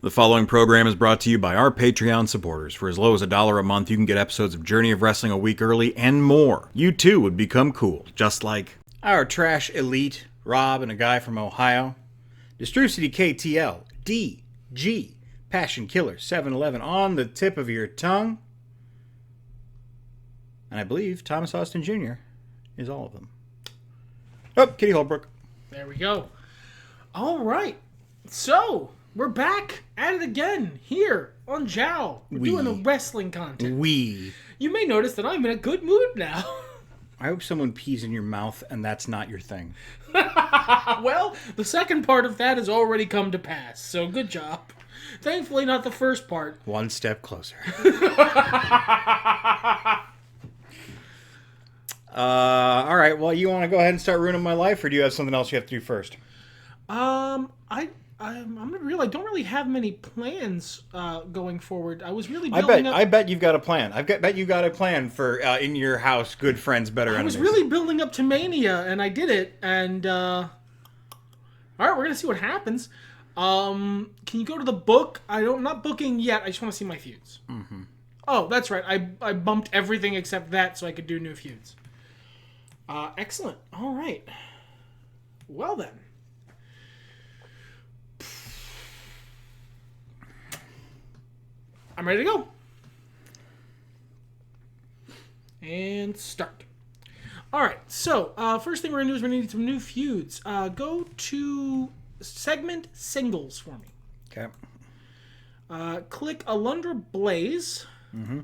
The following program is brought to you by our Patreon supporters. For as low as $1 a month, you can get episodes of Journey of Wrestling a week early and more. You too would become cool, just like our trash elite, Rob and a guy from Ohio, Distrucity KTL, DG, Passion Killer 711 on the tip of your tongue, and I believe Thomas Austin Jr. is all of them. Oh, Kitty Holbrook. There we go. All right. So, we're back at it again here on Jow. We're doing a wrestling content. You may notice that I'm in a good mood now. I hope someone pees in your mouth and that's not your thing. Well, the second part of that has already come to pass, so good job. Thankfully, not the first part. One step closer. All right, well, you want to go ahead and start ruining my life, or do you have something else you have to do first? I don't really have many plans going forward. I was really building I bet you've got a plan. Bet you got a plan for in your house, good friends, better enemies. I was really building up to Mania, and I did it. And all right, we're gonna see what happens. Can you go to the book? I'm not booking yet. I just want to see my feuds. Mm-hmm. Oh, that's right. I bumped everything except that so I could do new feuds. Excellent. All right. Well then. I'm ready to go. And start. Alright, so first thing we're going to do is we're going to need some new feuds. Go to segment singles for me. Okay. Click Alundra Blaze. Mm-hmm.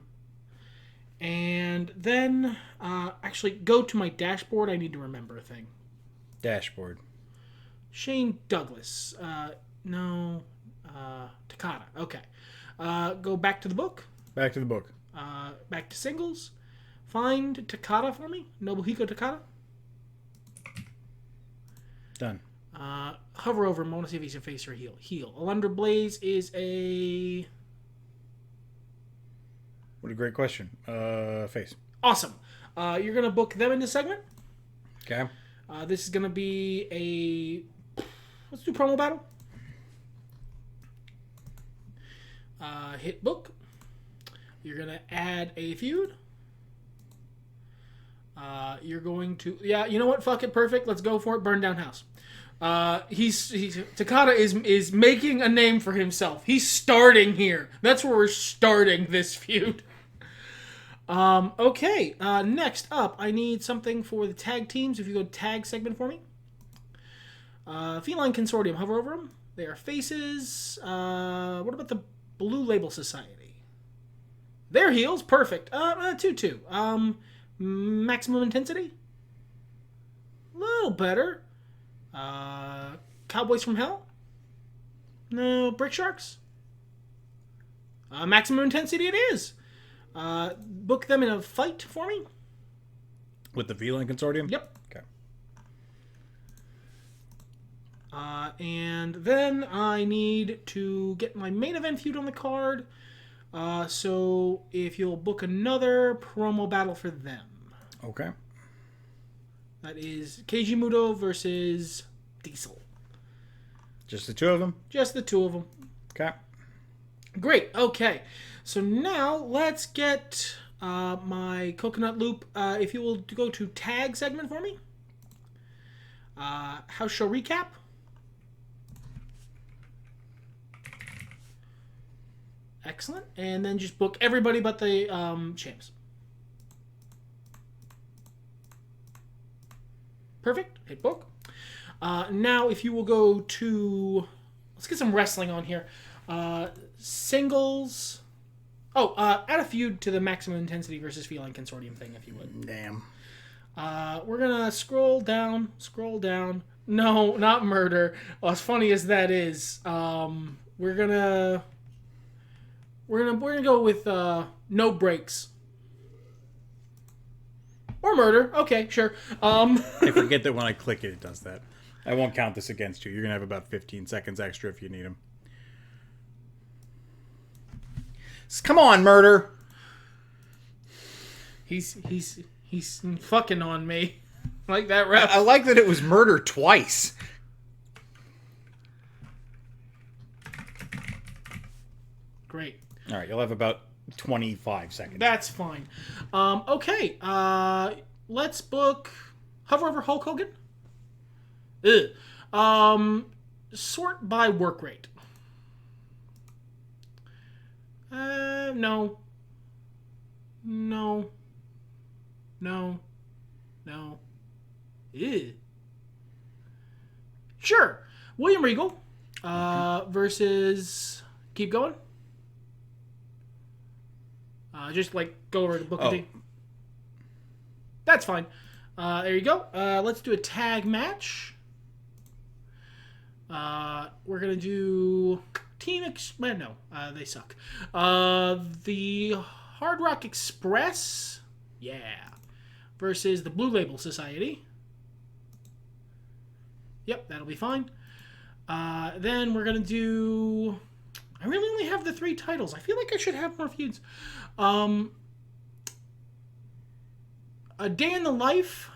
And then actually go to my dashboard. I need to remember a thing. Dashboard. Shane Douglas. No. Takada. Okay. Go back to the book. Back to the book. Back to singles. Find Takada for me. Nobuhiko Takada. Done. Hover over him. I want to see if he's a face or a heel. Heel. Alundra Blaze is a... What a great question. Face. Awesome. You're going to book them in this segment. Okay. This is going to be a... Let's do promo battle. Hit book. You're going to add a feud. You're going to... Yeah, you know what? Fuck it. Perfect. Let's go for it. Burn down house. Takada is making a name for himself. He's starting here. That's where we're starting this feud. Okay. Next up, I need something for the tag teams. If you go tag segment for me. Feline Consortium. Hover over them. They are faces. What about the Blue Label Society? They're heels. Perfect. 2-2. Maximum Intensity. A little better. Cowboys from Hell. No. Brick Sharks. Maximum Intensity it is. Book them in a fight for me. With the Feline Consortium? Yep. Okay. And then I need to get my main event feud on the card. So if you'll book another promo battle for them. Okay. That is Keiji Muto versus Diesel. Just the two of them? Just the two of them. Okay. Great. Okay. So now let's get my coconut loop. If you will go to tag segment for me. House show recap. Excellent. And then just book everybody but the champs. Perfect. Hit book. Now, if you will go to... Let's get some wrestling on here. Singles... Oh, add a feud to the Maximum Intensity versus Feline Consortium thing, if you would. Damn. We're going to scroll down. No, not murder. Well, as funny as that is, we're gonna go with no breaks. Or murder. Okay, sure. I forget that when I click it, it does that. I won't count this against you. You're going to have about 15 seconds extra if you need them. Come on, murder. He's fucking on me. Like that ref. I like that it was murder twice. Great. All right, you'll have about 25 seconds. That's fine. Okay. Let's book Hover over Hulk Hogan. Sort by work rate. No. No. No. No. Ew. Sure. William Regal versus... Keep going. Just like go over to Booker T. That's fine. There you go. Let's do a tag match. We're gonna do Team no, they suck. The Hard Rock Express, yeah, versus the Blue Label Society. Yep, that'll be fine. Then we're gonna do. I really only have the 3 titles. I feel like I should have more feuds. A Day in the Life.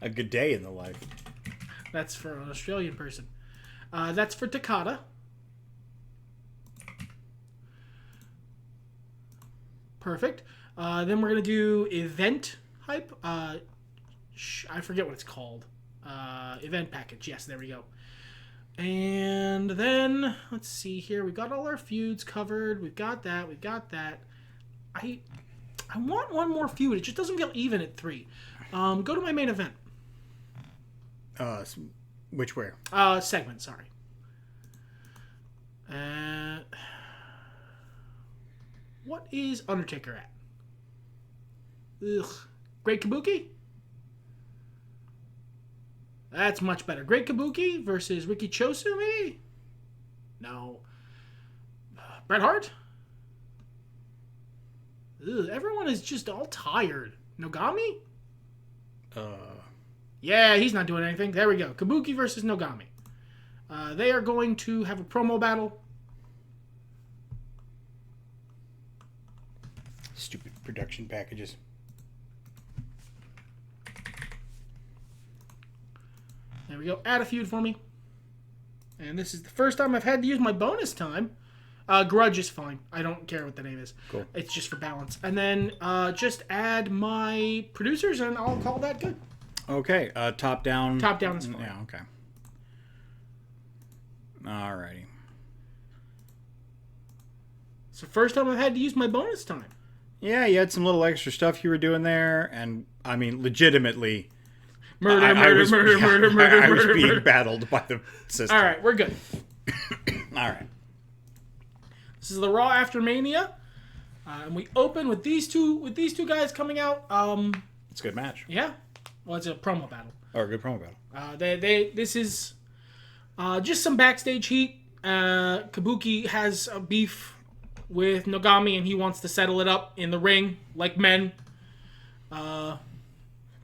A Good Day in the Life. That's for an Australian person. That's for Takada. Perfect. Then we're going to do Event Hype. I forget what it's called. Event Package. Yes, there we go. And then, let's see here. We've got all our feuds covered. We've got that. We've got that. I want one more feud. It just doesn't feel even at 3. Go to my main event. Which where? Segment, sorry. What is Undertaker at? Ugh. Great Kabuki? That's much better. Great Kabuki versus Ricky Chosu, maybe? No. Bret Hart? Ugh, everyone is just all tired. Nogami? Yeah, he's not doing anything. There we go. Kabuki versus Nogami. They are going to have a promo battle. Stupid production packages. There we go. Add a feud for me. And this is the first time I've had to use my bonus time. Grudge is fine. I don't care what the name is. Cool. It's just for balance. And then just add my producers and I'll call that good. Okay. Top down. Top down is fine. Yeah, okay. Alrighty. It's the first time I've had to use my bonus time. Yeah, you had some little extra stuff you were doing there. And, I mean, legitimately... Murder. I was being battled by the system. All right, we're good. All right. This is the Raw After Mania, and we open with these two guys coming out. It's a good match. Yeah, well, it's a promo battle. Or a good promo battle. This is just some backstage heat. Kabuki has a beef with Nogami, and he wants to settle it up in the ring like men.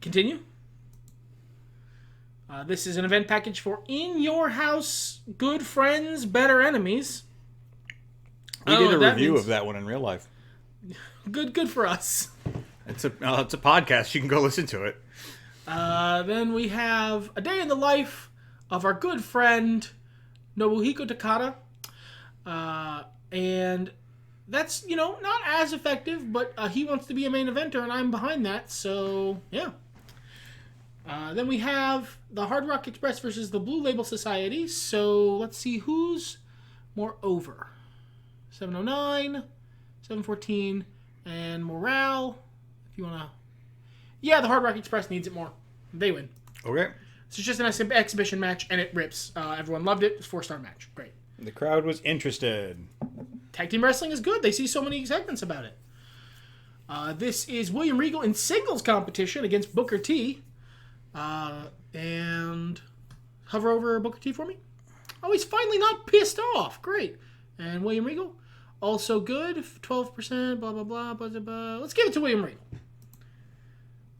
Continue. This is an event package for In Your House, Good Friends, Better Enemies. We did a review of that one in real life. Good for us. It's a podcast. You can go listen to it. Then we have A Day in the Life of our good friend Nobuhiko Takada. And that's, not as effective, but he wants to be a main eventer, and I'm behind that, so yeah. Then we have the Hard Rock Express versus the Blue Label Society. So let's see who's more over. 709, 714, and Morale. If you want to... Yeah, the Hard Rock Express needs it more. They win. Okay. This is just an exhibition match, and it rips. Everyone loved it. It's a 4-star match. Great. The crowd was interested. Tag team wrestling is good. They see so many segments about it. This is William Regal in singles competition against Booker T. And hover over Booker T for me. Oh, he's finally not pissed off. Great. And William Regal, also good. 12%, blah, blah, blah, blah, blah, blah. Let's give it to William Regal.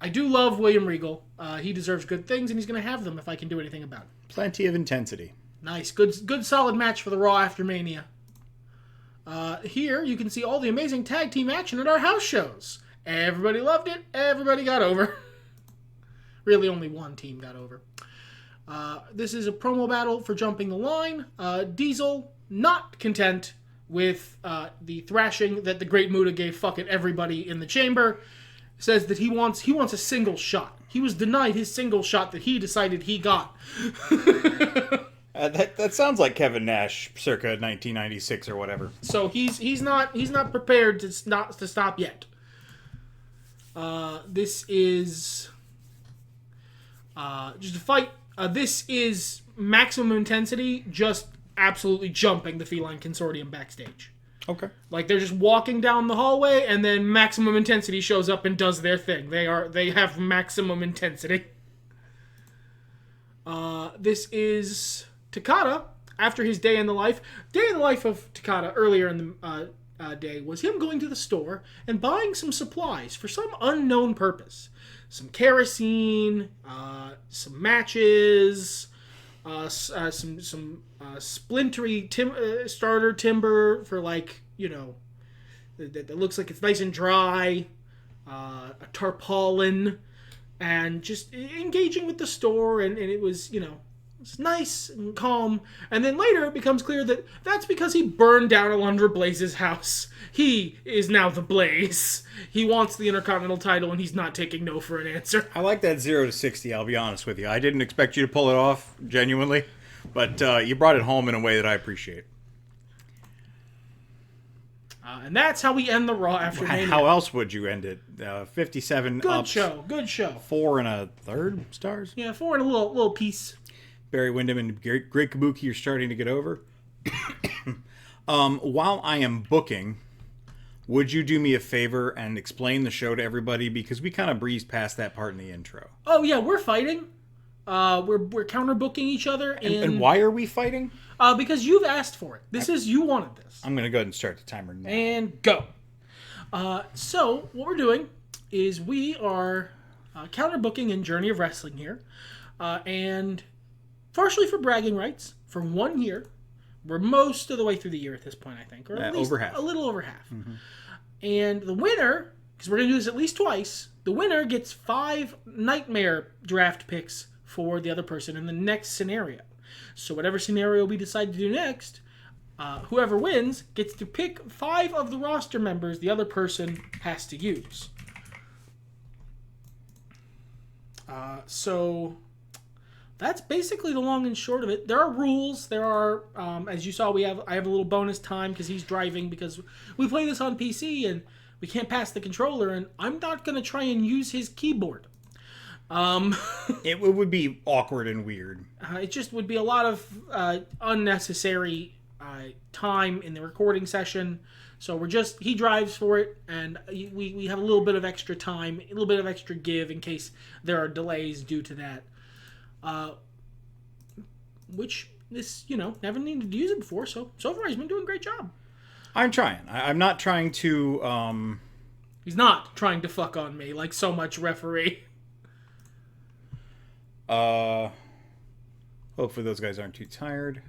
I do love William Regal. He deserves good things, and he's going to have them if I can do anything about it. Plenty of intensity. Nice. Good solid match for the Raw After Mania. Here, you can see all the amazing tag team action at our house shows. Everybody loved it. Everybody got over. Really, only one team got over. This is a promo battle for jumping the line. Diesel, not content with the thrashing that the Great Muta gave fucking everybody in the chamber, says that he wants a single shot. He was denied his single shot that he decided he got. That sounds like Kevin Nash, circa 1996 or whatever. So he's not prepared to stop yet. This is just a fight. This is maximum intensity, just absolutely jumping the Feline Consortium backstage. Okay. Like, they're just walking down the hallway, and then maximum intensity shows up and does their thing. They have maximum intensity. This is Takada after his day in the life. Day in the life of Takada earlier in the day was him going to the store and buying some supplies for some unknown purpose. Some kerosene, some matches, some splintery starter timber for, like, you know, that looks like it's nice and dry, a tarpaulin, and just engaging with the store, and it was, you know, it's nice and calm. And then later it becomes clear that that's because he burned down Alundra Blaze's house. He is now the Blaze. He wants the Intercontinental title, and he's not taking no for an answer. I like that 0 to 60, I'll be honest with you. I didn't expect you to pull it off, genuinely. But you brought it home in a way that I appreciate. And that's how we end the Raw after Mania. How else would you end it? 57 Good ups. Good show. 4 1/3 stars? Yeah, 4 and a little piece. Barry Windham and Great Kabuki are starting to get over. While I am booking, would you do me a favor and explain the show to everybody? Because we kind of breezed past that part in the intro. Oh, yeah, we're fighting. We're counter-booking each other. And why are we fighting? Because you've asked for it. You wanted this. I'm going to go ahead and start the timer now. And go. So, what we're doing is we are counter-booking in Journey of Wrestling here. And partially for bragging rights, for 1 year. We're most of the way through the year at this point, I think. Or at least over half. A little over half. Mm-hmm. And the winner, because we're going to do this at least twice, the winner gets 5 nightmare draft picks for the other person in the next scenario. So whatever scenario we decide to do next, whoever wins gets to pick 5 of the roster members the other person has to use. So that's basically the long and short of it. There are rules. There are, as you saw, I have a little bonus time because he's driving, because we play this on PC and we can't pass the controller, and I'm not going to try and use his keyboard. It would be awkward and weird. It just would be a lot of unnecessary time in the recording session. So he drives for it, and we have a little bit of extra time, a little bit of extra give in case there are delays due to that. Which this, never needed to use it before, so far he's been doing a great job. I'm trying. I'm not trying to, He's not trying to fuck on me like so much referee. Hopefully those guys aren't too tired.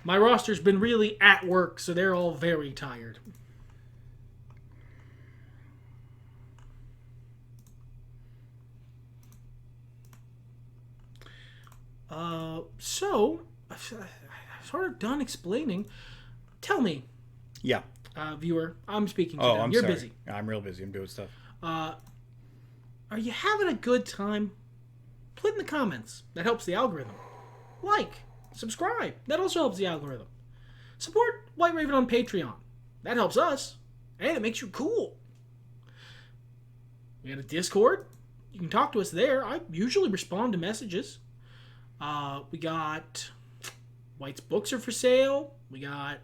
My roster's been really at work, so they're all very tired. So, I've sort of done explaining. Tell me. Yeah. Viewer, I'm speaking to you. them. I'm You're sorry. busy. I'm real busy. I'm doing stuff. Are you having a good time? Put in the comments. That helps the algorithm. Like, subscribe. That also helps the algorithm. Support White Raven on Patreon. That helps us. And it makes you cool. We got a Discord. You can talk to us there. I usually respond to messages. We got White's books are for sale. We got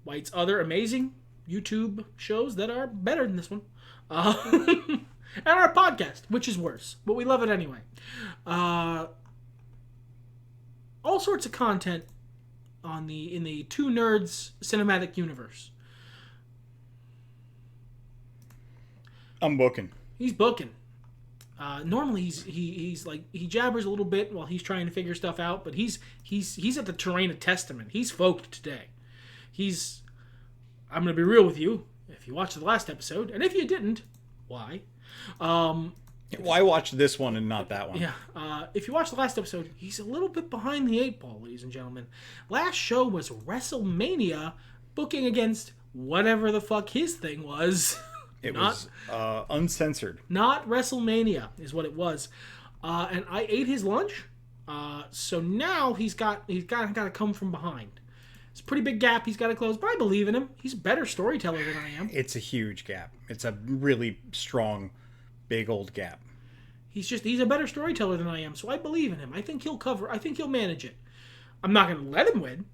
White's other amazing YouTube shows that are better than this one. And our podcast, which is worse, but we love it anyway. All sorts of content in the Two Nerds cinematic universe. I'm booking. He's booking. Normally he's like, he jabbers a little bit while he's trying to figure stuff out, but he's at the terrain of testament. He's folked today. I'm gonna be real with you. if you watched the last episode, and if you didn't, why? Why watch this one and not that one? Yeah. If you watched the last episode, he's a little bit behind the 8 ball, ladies and gentlemen. Last show was WrestleMania, booking against whatever the fuck his thing was. It was uncensored. Not WrestleMania is what it was. And I ate his lunch. So now he's got to come from behind. It's a pretty big gap he's got to close, but I believe in him. He's a better storyteller than I am. It's a huge gap. It's a really strong, big old gap. He's a better storyteller than I am, so I believe in him. I think he'll cover. I think he'll manage it. I'm not going to let him win.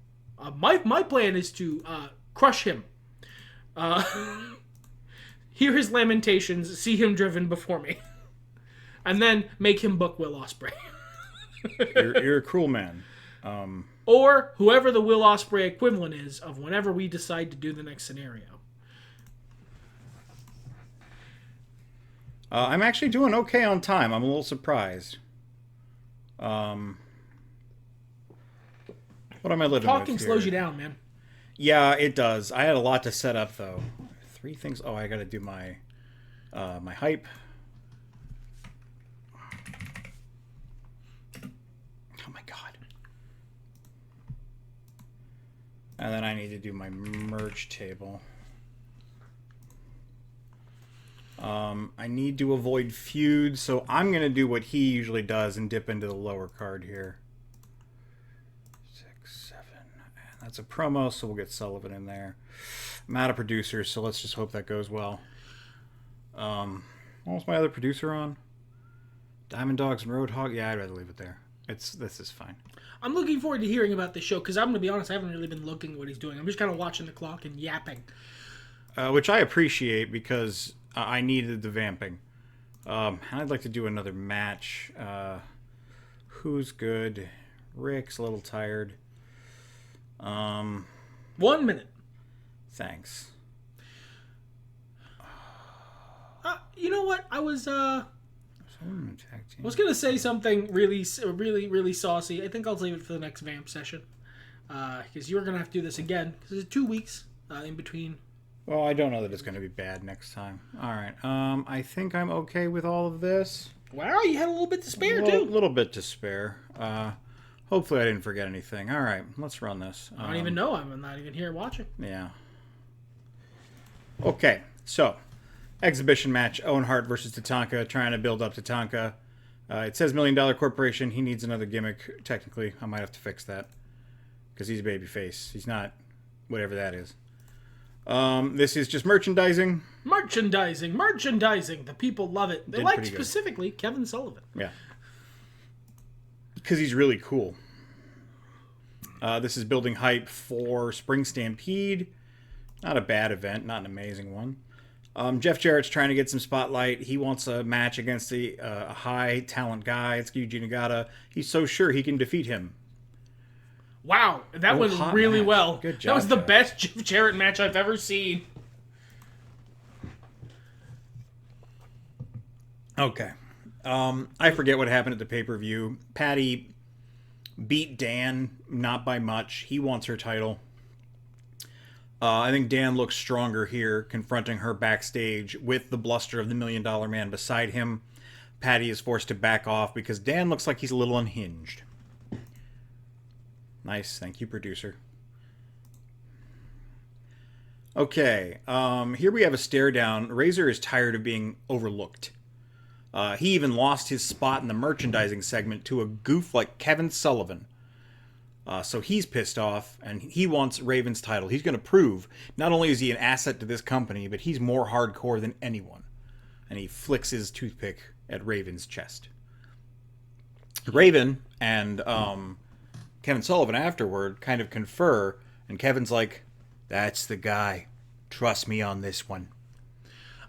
My plan is to crush him. Hear his lamentations, see him driven before me, and then make him book Will Ospreay. You're a cruel man. Or whoever the Will Ospreay equivalent is of whenever we decide to do the next scenario. I'm actually doing okay on time. I'm a little surprised. What am I living Talking with here? slows you down, man. Yeah, it does. I had a lot to set up, though. 3 things. Oh, I got to do my my hype. Oh my god. And then I need to do my merge table. I need to avoid feuds, so I'm going to do what he usually does and dip into the lower card here. 6, 7. And that's a promo, so we'll get Sullivan in there. I'm out of producers, so let's just hope that goes well. What was my other producer on? Diamond Dogs and Roadhog? Yeah, I'd rather leave it there. This is fine. I'm looking forward to hearing about this show, because I'm going to be honest, I haven't really been looking at what he's doing. I'm just kind of watching the clock and yapping. Which I appreciate, because I needed the vamping. I'd like to do another match. Who's good? Rick's a little tired. 1 minute. Thanks. You know what? I was gonna say something really saucy. I think I'll save it for the next vamp session, because you're gonna have to do this again. Because it's 2 weeks in between. Well, I don't know that it's gonna be bad next time. All right. I think I'm okay with all of this. Wow, you had a little bit to spare too. A little bit to spare. Hopefully I didn't forget anything. All right, let's run this. I don't even know. I'm not even here watching. Yeah. Okay, so exhibition match: Owen Hart versus Tatanka, trying to build up Tatanka. It says $1 Million Corporation. He needs another gimmick. Technically, I might have to fix that because he's a babyface. He's not whatever that is. This is just merchandising. Merchandising. The people love it. They like specifically Kevin Sullivan. Yeah. Because he's really cool. This is building hype for Spring Stampede. Not a bad event, not an amazing one. Jeff Jarrett's trying to get some spotlight. He wants a match against a high talent guy. It's Yuji Nagata. He's so sure he can defeat him. Wow, that went really well. Good job. That was the best Jeff Jarrett match I've ever seen. Okay. I forget what happened at the pay-per-view. Patty beat Dan, not by much. He wants her title. I think Dan looks stronger here, confronting her backstage with the bluster of the $1 Million Man beside him. Patty is forced to back off because Dan looks like he's a little unhinged. Nice. Thank you, producer. Okay. Here we have a stare down. Razor is tired of being overlooked. He even lost his spot in the merchandising segment to a goof like Kevin Sullivan. So he's pissed off, and he wants Raven's title. He's going to prove not only is he an asset to this company, but he's more hardcore than anyone. And he flicks his toothpick at Raven's chest. Raven and Kevin Sullivan afterward kind of confer, and Kevin's like, "That's the guy. Trust me on this one."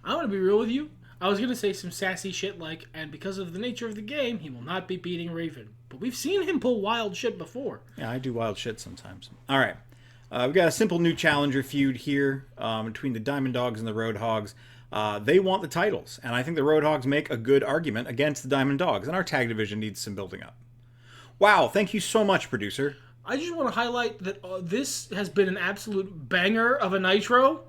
I'm going to be real with you. I was going to say some sassy shit like, and because of the nature of the game, he will not be beating Raven. But we've seen him pull wild shit before. Yeah, I do wild shit sometimes. All right. We've got a simple new challenger feud here between the Diamond Dogs and the Road Hogs. They want the titles, and I think the Road Hogs make a good argument against the Diamond Dogs, and our tag division needs some building up. Wow, thank you so much, producer. I just want to highlight that this has been an absolute banger of a Nitro.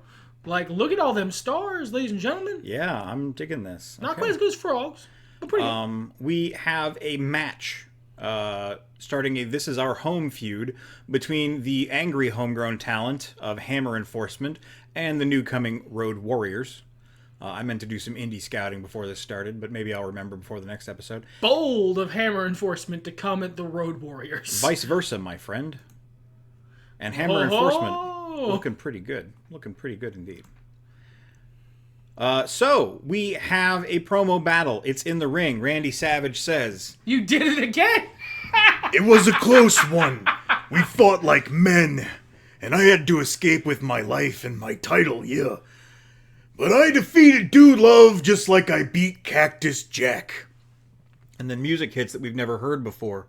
Like, look at all them stars, ladies and gentlemen. Yeah, I'm digging this. Not quite as good as frogs, but pretty good. We have a match starting this is our home feud between the angry homegrown talent of Hammer Enforcement and the new coming Road Warriors. I meant to do some indie scouting before this started, but maybe I'll remember before the next episode. Bold of Hammer Enforcement to come at the Road Warriors. Vice versa, my friend. And Hammer Enforcement looking pretty good. Looking pretty good indeed. So, we have a promo battle. It's in the ring. Randy Savage says, "You did it again!" It was a close one. We fought like men, and I had to escape with my life and my title, yeah. But I defeated Dude Love just like I beat Cactus Jack. And then music hits that we've never heard before.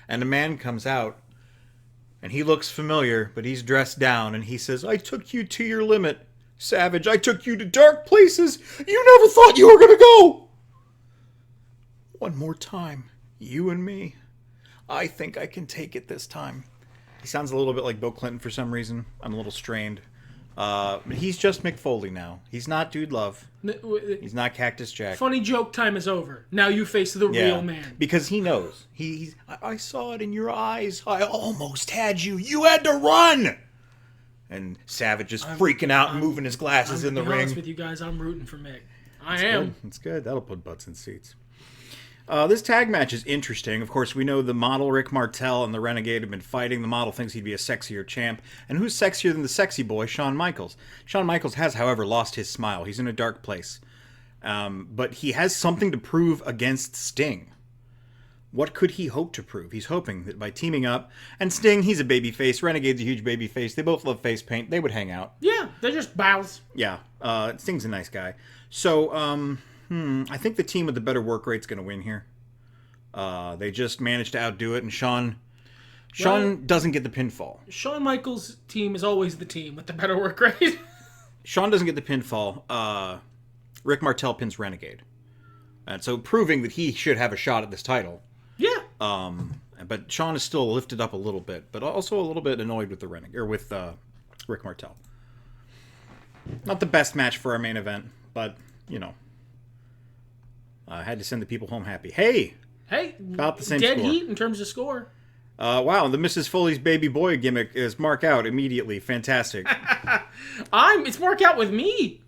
And a man comes out, and he looks familiar, but he's dressed down, and he says, "I took you to your limit. Savage, I took you to dark places you never thought you were going to go. One more time, you and me. I think I can take it this time." He sounds a little bit like Bill Clinton for some reason. I'm a little strained. He's just Mick Foley now. He's not Dude Love. He's not Cactus Jack. Funny joke time is over. Now you face the real man. Because he knows. I saw it in your eyes. I almost had you. You had to run. And Savage is freaking out and moving his glasses in the ring. To be honest with you guys, I'm rooting for Mick. I am. It's good. That'll put butts in seats. This tag match is interesting. Of course, we know the model Rick Martel and the Renegade have been fighting. The model thinks he'd be a sexier champ. And who's sexier than the sexy boy, Shawn Michaels? Shawn Michaels has, however, lost his smile. He's in a dark place. But he has something to prove against Sting. What could he hope to prove? He's hoping that by teaming up, and Sting, he's a babyface. Renegade's a huge babyface. They both love face paint. They would hang out. Yeah, they're just pals. Yeah, Sting's a nice guy. So, I think the team with the better work rate's going to win here. They just managed to outdo it, and Shawn doesn't get the pinfall. Shawn Michaels' team is always the team with the better work rate. Shawn doesn't get the pinfall. Rick Martel pins Renegade. And so proving that he should have a shot at this title. Yeah. But Shawn is still lifted up a little bit, but also a little bit annoyed with the Renegade, or with Rick Martel. Not the best match for our main event, but, you know. I had to send the people home happy. Hey, about the same dead score. heat in terms of score. Wow, the Mrs. Foley's baby boy gimmick is mark out immediately. Fantastic. It's mark out with me.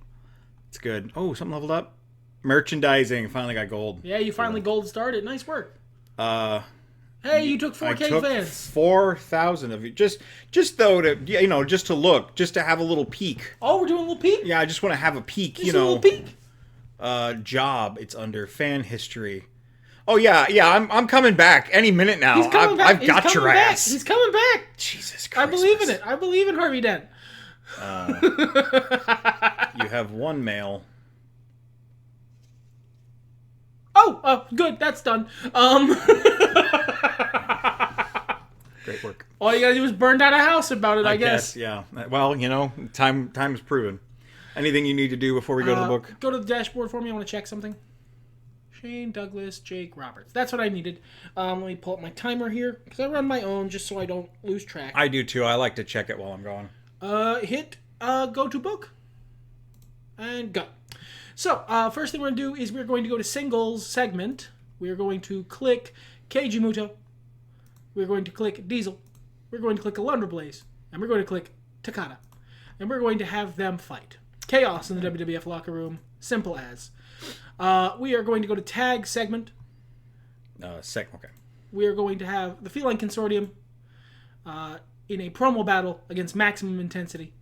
It's good. Oh, something leveled up. Merchandising finally got gold. Yeah, you finally gold started. Nice work. Hey, you took 4K I took fans. 4,000 of you. Just though to just to look, just to have a little peek. Oh, we're doing a little peek. Yeah, I just want to have a peek. Just a little peek. Job. It's under fan history. Oh yeah. I'm coming back any minute now. He's coming back. I've got your ass. He's coming back. Jesus Christ. I believe in it. I believe in Harvey Dent. You have one mail. Oh, good. That's done. Great work. All you gotta do is burn down a house about it, I guess. Yeah. Well, time is proven. Anything you need to do before we go to the book? Go to the dashboard for me. I want to check something. Shane, Douglas, Jake, Roberts. That's what I needed. Let me pull up my timer here, because I run my own just so I don't lose track. I do too. I like to check it while I'm going. Hit go to book. And go. So, first thing we're going to do is we're going to go to singles segment. We're going to click Keiji Muto. We're going to click Diesel. We're going to click Alundra Blaze. And we're going to click Takada. And we're going to have them fight. Chaos in the WWF locker room. Simple as. We are going to go to tag segment. Okay. We are going to have the Feline Consortium in a promo battle against Maximum Intensity.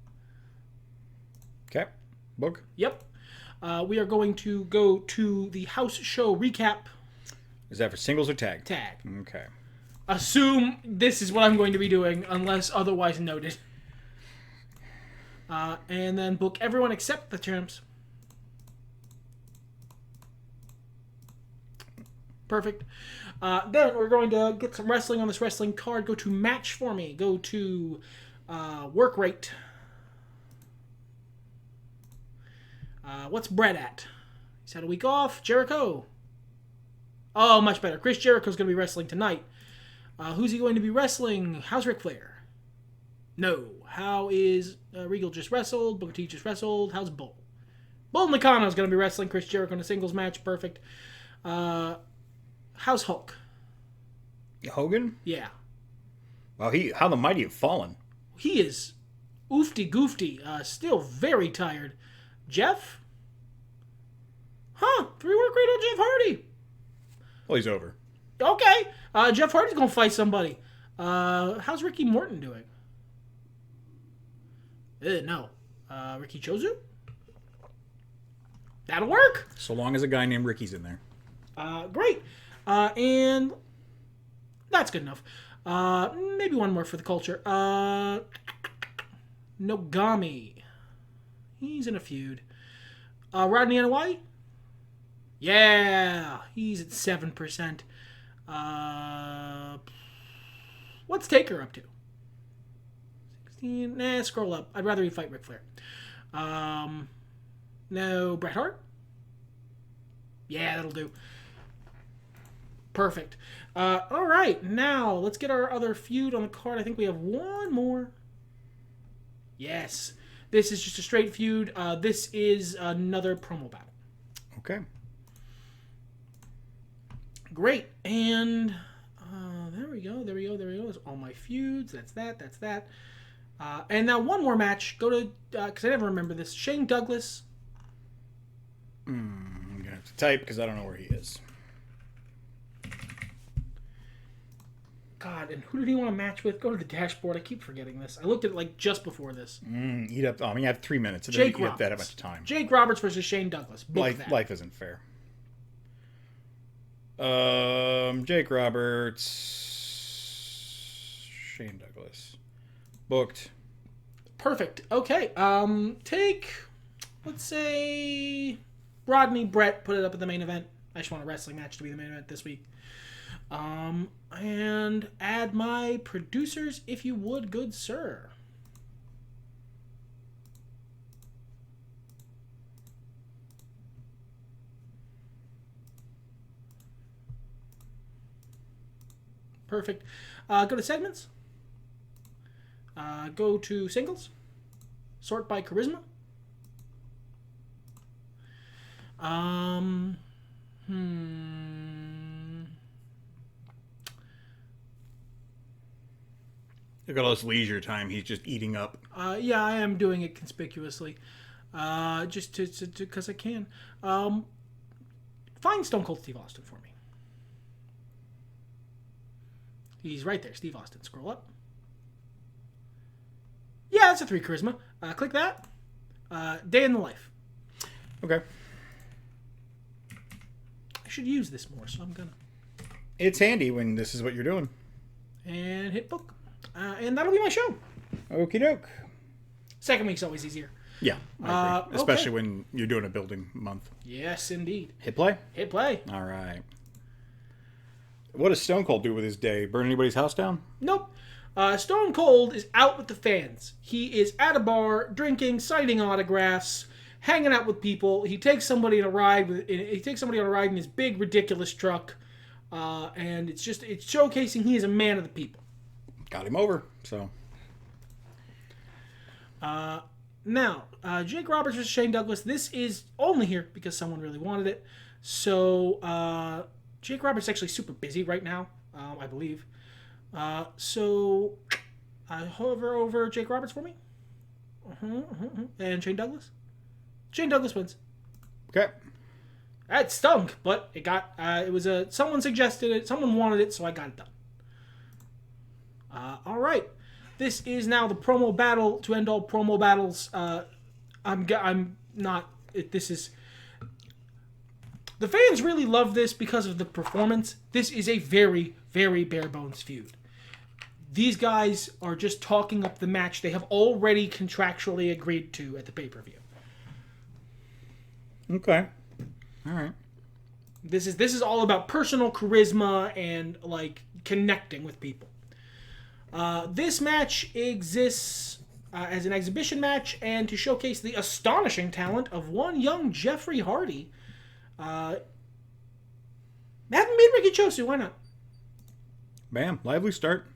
Okay. Book. Yep. We are going to go to the house show recap. Is that for singles or tag? Tag. Okay. Assume this is what I'm going to be doing unless otherwise noted. And then book everyone except the champs. Perfect. Then we're going to get some wrestling on this wrestling card. Go to match for me. Go to work rate. What's Bret at? He's had a week off. Jericho. Oh, much better. Chris Jericho's going to be wrestling tonight. Who's he going to be wrestling? How's Ric Flair? No. How is Regal just wrestled? Booker T just wrestled. How's Bull? Bull Nakano is going to be wrestling Chris Jericho in a singles match. Perfect. How's Hulk? Hogan? Yeah. Wow, how the mighty have fallen. He is oofty goofty. Still very tired. Jeff? Huh. 3-work rate on Jeff Hardy. Well, he's over. Okay. Jeff Hardy's going to fight somebody. How's Ricky Morton doing? No. Ricky Chozu? That'll work. So long as a guy named Ricky's in there. Great. And that's good enough. Maybe one more for the culture. Nogami. He's in a feud. Rodney Anawai? Yeah. He's at 7%. What's Taker up to? 16. Nah, scroll up. I'd rather he fight Ric Flair. No, Bret Hart? Yeah, that'll do. Perfect. All right, now let's get our other feud on the card. I think we have one more. Yes. This is just a straight feud. This is another promo battle. Okay. Great. And there we go. That's all my feuds. That's that. And now one more match. Go to, because I never remember this, Shane Douglas. I'm going to have to type because I don't know where he is. God, and who did he want to match with? Go to the dashboard. I keep forgetting this. I looked at it like just before this. You have 3 minutes. So Jake you Roberts. have that much time. Jake Roberts versus Shane Douglas. Book that. Life isn't fair. Jake Roberts, Shane Douglas, booked. Perfect. Okay. Take, let's say, Rodney Brett. Put it up at the main event. I just want a wrestling match to be the main event this week. And add my producers, if you would, good sir. Perfect. Go to segments. Go to singles. Sort by charisma. Look at all this leisure time he's just eating up. Yeah, I am doing it conspicuously. Just because I can. Find Stone Cold Steve Austin for me. He's right there, Steve Austin. Scroll up. Yeah, that's a 3 charisma. Click that. Day in the life. Okay. I should use this more, so I'm gonna. It's handy when this is what you're doing. And hit book. And that'll be my show. Okie doke. Second week's always easier. Yeah, I agree. Especially okay. when you're doing a building month. Yes, indeed. Hit play? Hit play. All right. What does Stone Cold do with his day? Burn anybody's house down? Nope. Stone Cold is out with the fans. He is at a bar, drinking, signing autographs, hanging out with people. He takes somebody on a ride in his big, ridiculous truck, and it's showcasing he is a man of the people. Got him over. So. Now, Jake Roberts versus Shane Douglas. This is only here because someone really wanted it. So, Jake Roberts is actually super busy right now, I believe. So, hover over Jake Roberts for me. And Shane Douglas. Shane Douglas wins. Okay. That stunk, but it got. It was someone suggested it, someone wanted it, so I got it done. All right. This is now the promo battle to end all promo battles. I'm not. This is. The fans really love this because of the performance. This is a very, very bare bones feud. These guys are just talking up the match they have already contractually agreed to at the pay-per-view. Okay. All right. This is all about personal charisma and like connecting with people. This match exists as an exhibition match and to showcase the astonishing talent of one young Jeffrey Hardy. Haven't beat Ricky Chosu, why not? Bam. Lively start.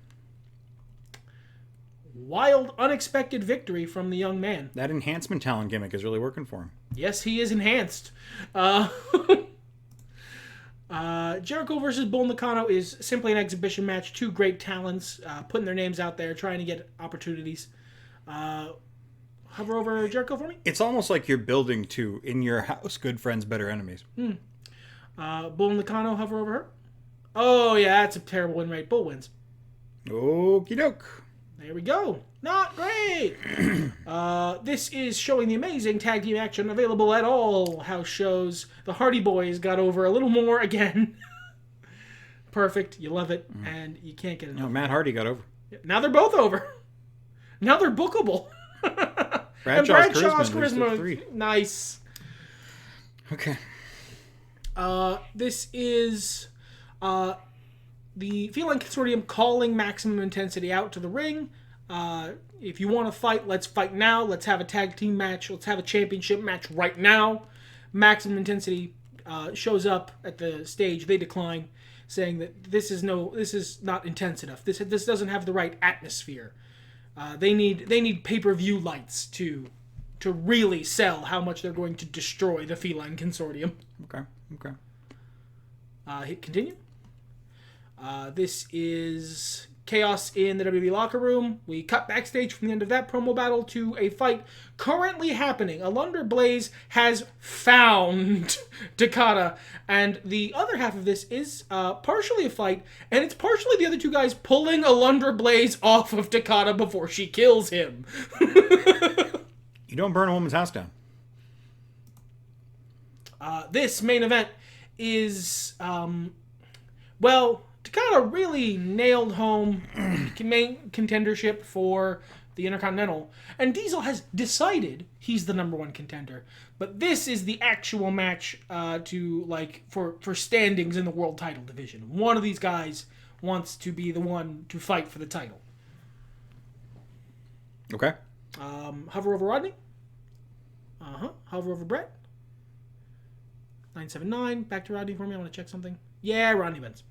wild, unexpected victory from the young man. That enhancement talent gimmick is really working for him. Yes, he is enhanced. Jericho versus Bull Nakano is simply an exhibition match. Two great talents putting their names out there, trying to get opportunities. Hover over Jericho for me. It's almost like you're building to In Your House, Good Friends, Better Enemies. Bull Nakano, hover over her. Oh, yeah, that's a terrible win rate. Bull wins. Okie doke. There we go. Not great. This is showing the amazing tag team action available at all house shows. The Hardy Boys got over a little more again. Perfect. You love it. And you can't get enough. No, Matt Hardy got over. Now they're both over. Now they're bookable. Bradshaw's charisma. Nice. Okay. This is the Feline Consortium calling Maximum Intensity out to the ring. If you want to fight, let's fight now. Let's have a tag team match. Let's have a championship match right now. Maximum Intensity shows up at the stage. They decline, saying that this is not intense enough. This doesn't have the right atmosphere. They need pay-per-view lights to really sell how much they're going to destroy the Feline Consortium. Okay. Hit continue. This is chaos in the WWE locker room. We cut backstage from the end of that promo battle to a fight currently happening. Alundra Blaze has found Takada, and the other half of this is partially a fight, and it's partially the other two guys pulling Alundra Blaze off of Takada before she kills him. You don't burn a woman's house down. This main event is, Takada really nailed home main contendership for the Intercontinental, and Diesel has decided he's the number one contender. But this is the actual match for standings in the world title division. One of these guys wants to be the one to fight for the title. Okay. Hover over Rodney. Hover over Bret. 979. Back to Rodney for me. I want to check something. Yeah, Rodney wins.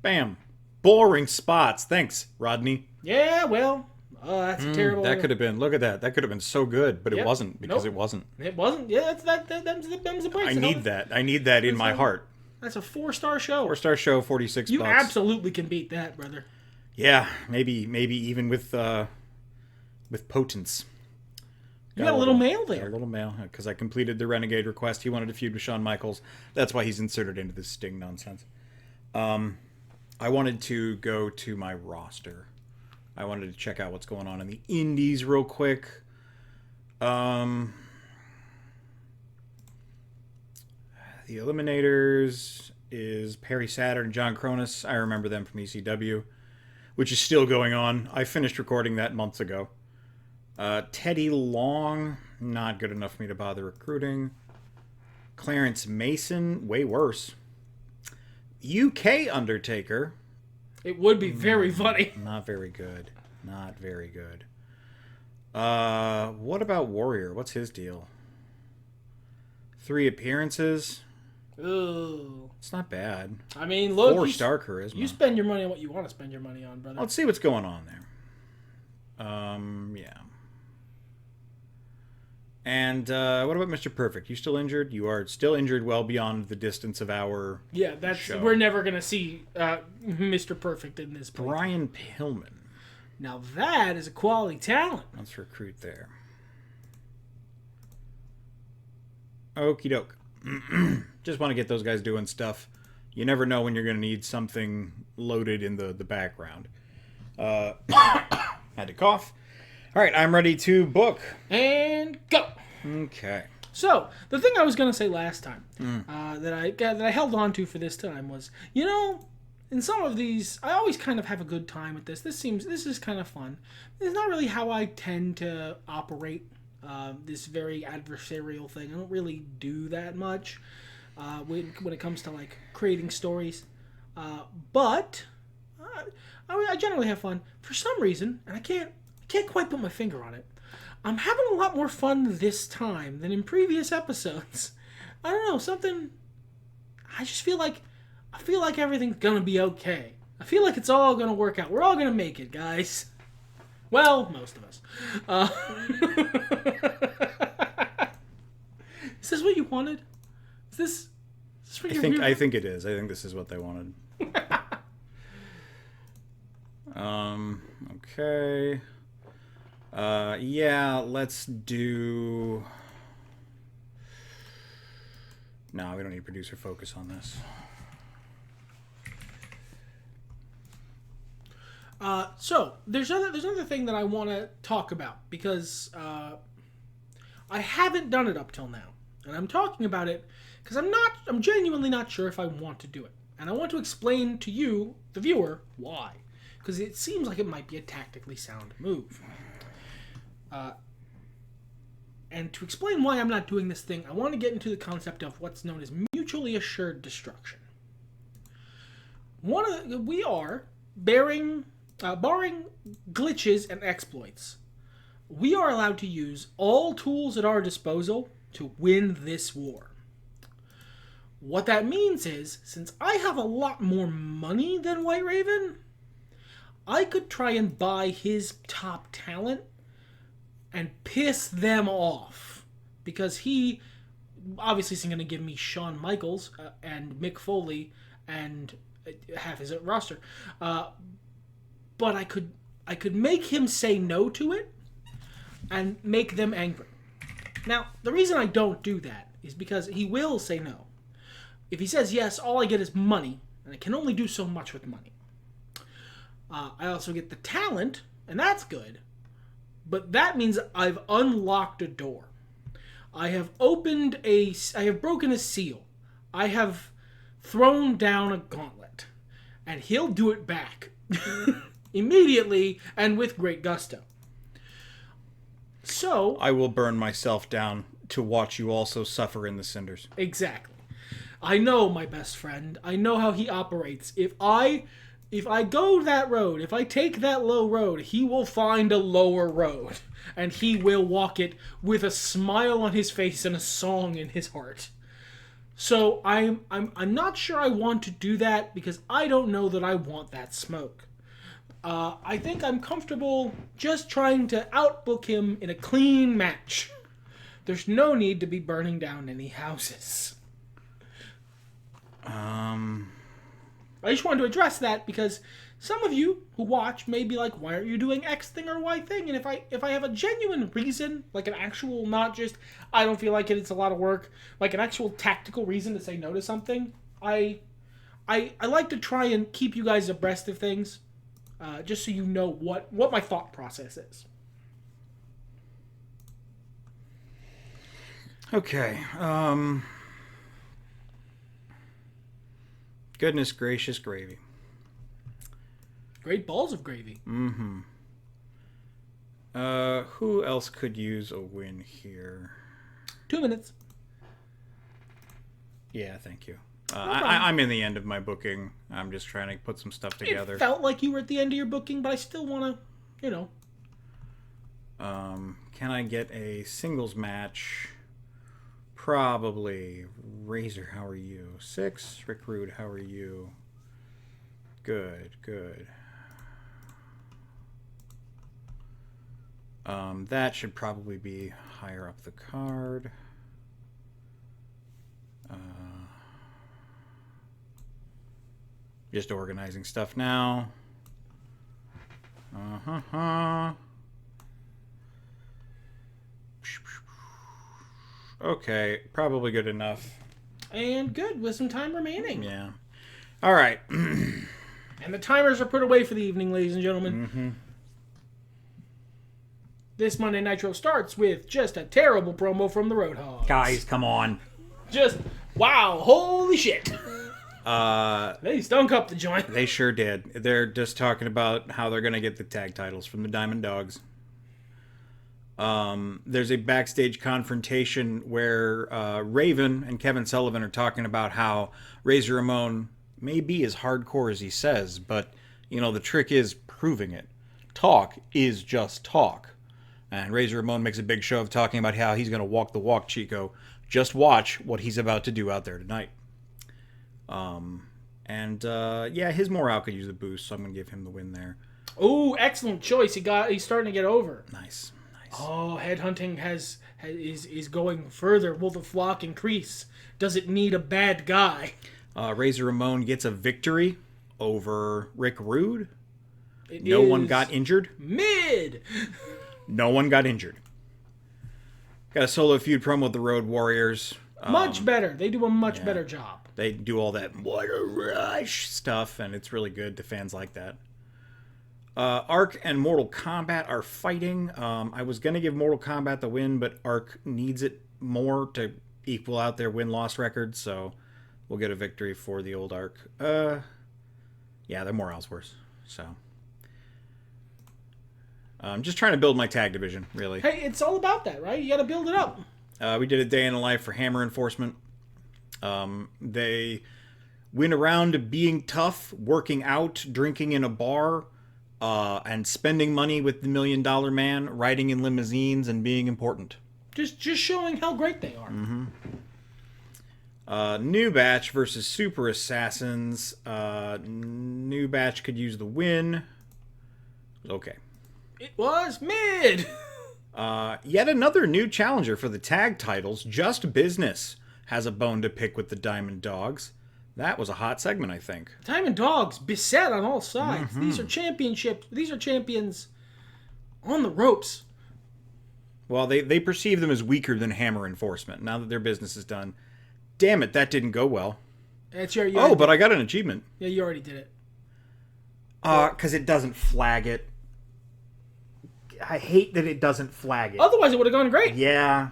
Bam. Boring spots. Thanks, Rodney. Yeah, well, that's a terrible. That could have been. Look at that. That could have been so good, but it wasn't because Nope. it wasn't. It wasn't. Yeah, them's the breaks. I need that. I need that in my heart. That's a 4-star show. 4-star show, $46. You absolutely can beat that, brother. Yeah, maybe even with potence. You got a little mail there. A little mail because I completed the Renegade request. He wanted to feud with Shawn Michaels. That's why he's inserted into this Sting nonsense. I wanted to go to my roster. I wanted to check out what's going on in the indies real quick. The Eliminators is Perry Saturn and John Cronus. I remember them from ECW, which is still going on. I finished recording that months ago. Teddy Long, not good enough for me to bother recruiting. Clarence Mason, way worse. UK Undertaker. It would be very funny. Not very good. Not very good. What about Warrior? What's his deal? 3 appearances. Ooh. It's not bad. I mean, look. 4-star charisma. You spend your money on what you want to spend your money on, brother. Let's see what's going on there. Yeah. And what about Mr. Perfect? You still injured? You are still injured well beyond the distance of our show. We're never going to see Mr. Perfect in this place. Brian Pillman. Now that is a quality talent. Let's recruit there. Okie doke. Just want to get those guys doing stuff. You never know when you're going to need something loaded in the background. Had to cough. All right, I'm ready to book. And go. Okay. So, the thing I was going to say last time that I held on to for this time was, in some of these, I always kind of have a good time with this. This is kind of fun. It's not really how I tend to operate this very adversarial thing. I don't really do that much when it comes to, creating stories. But I generally have fun. For some reason, and I can't quite put my finger on it, I'm having a lot more fun this time than in previous episodes. I don't know, something. I just feel like everything's gonna be okay. I feel like it's all gonna work out. We're all gonna make it, guys. Well, most of us. Is this what you wanted? Is this what you're I think it is. I think this is what they wanted. Okay. Yeah, let's do... No, we don't need producer focus on this. So there's another thing that I want to talk about because I haven't done it up till now, and I'm talking about it because I'm genuinely not sure if I want to do it, and I want to explain to you, the viewer, why, because it seems like it might be a tactically sound move. And to explain why I'm not doing this thing, I want to get into the concept of what's known as mutually assured destruction. We are barring glitches and exploits, we are allowed to use all tools at our disposal to win this war. What that means is, since I have a lot more money than White Raven, I could try and buy his top talent and piss them off, because he obviously isn't going to give me Shawn Michaels and Mick Foley and half his roster, but I could make him say no to it and make them angry. Now, the reason I don't do that is because he will say no. If he says yes, all I get is money, and I can only do so much with money. I also get the talent, and that's good. But that means I've unlocked a door. I have broken a seal. I have thrown down a gauntlet. And he'll do it back. Immediately and with great gusto. So... I will burn myself down to watch you also suffer in the cinders. Exactly. I know my best friend. I know how he operates. If I go that road, if I take that low road, he will find a lower road. And he will walk it with a smile on his face and a song in his heart. So I'm not sure I want to do that because I don't know that I want that smoke. I think I'm comfortable just trying to outbook him in a clean match. There's no need to be burning down any houses. I just wanted to address that because some of you who watch may be like, why aren't you doing X thing or Y thing? And if I have a genuine reason, like an actual, not just, I don't feel like it, it's a lot of work, like an actual tactical reason to say no to something, I like to try and keep you guys abreast of things, just so you know what my thought process is. Okay, goodness gracious gravy. Great balls of gravy. Mm-hmm. Who else could use a win here? 2 minutes. Yeah, thank you. I'm in the end of my booking. I'm just trying to put some stuff together. It felt like you were at the end of your booking, but I still want to, Can I get a singles match? Probably. Razor, how are you? 6. Rick Rude, how are you? Good. That should probably be higher up the card. Just organizing stuff now. Okay, probably good enough. And good, with some time remaining. Yeah. All right. And the timers are put away for the evening, ladies and gentlemen. Mm-hmm. This Monday Nitro starts with just a terrible promo from the Roadhogs. Guys, come on. Just, wow, holy shit. They stunk up the joint. They sure did. They're just talking about how they're going to get the tag titles from the Diamond Dogs. There's a backstage confrontation where Raven and Kevin Sullivan are talking about how Razor Ramon may be as hardcore as he says, but, the trick is proving it. Talk is just talk. And Razor Ramon makes a big show of talking about how he's going to walk the walk, Chico. Just watch what he's about to do out there tonight. His morale could use a boost, so I'm going to give him the win there. Oh, excellent choice. He's starting to get over. Nice. Oh, headhunting is going further. Will the flock increase? Does it need a bad guy? Razor Ramon gets a victory over Rick Rude. No one got injured. Mid. No one got injured. Got a solo feud promo with the Road Warriors. Much better. They do a much better job. They do all that "what a rush" stuff, and it's really good. The fans like that. Arc and Mortal Kombat are fighting. I was going to give Mortal Kombat the win, but Arc needs it more to equal out their win-loss record, so we'll get a victory for the old Arc. Yeah, they're more Ellsworths, so... I'm just trying to build my tag division, really. Hey, it's all about that, right? You got to build it up. We did a day in the life for Hammer Enforcement. They went around being tough, working out, drinking in a bar, and spending money with the $1 Million Man, riding in limousines, and being important. Just showing how great they are. New Batch versus Super Assassins. New Batch could use the win. It was okay. It was mid. Yet another new challenger for the tag titles. Just Business has a bone to pick with the Diamond Dogs. That was a hot segment, I think. Diamond Dogs beset on all sides. These are championships. These are champions on the ropes. Well, they perceive them as weaker than Hammer Enforcement now that their business is done. Damn it, that didn't go well. That's your. But I got an achievement. Yeah, you already did it. Because it doesn't flag it. I hate that it doesn't flag it. Otherwise, it would have gone great. Yeah.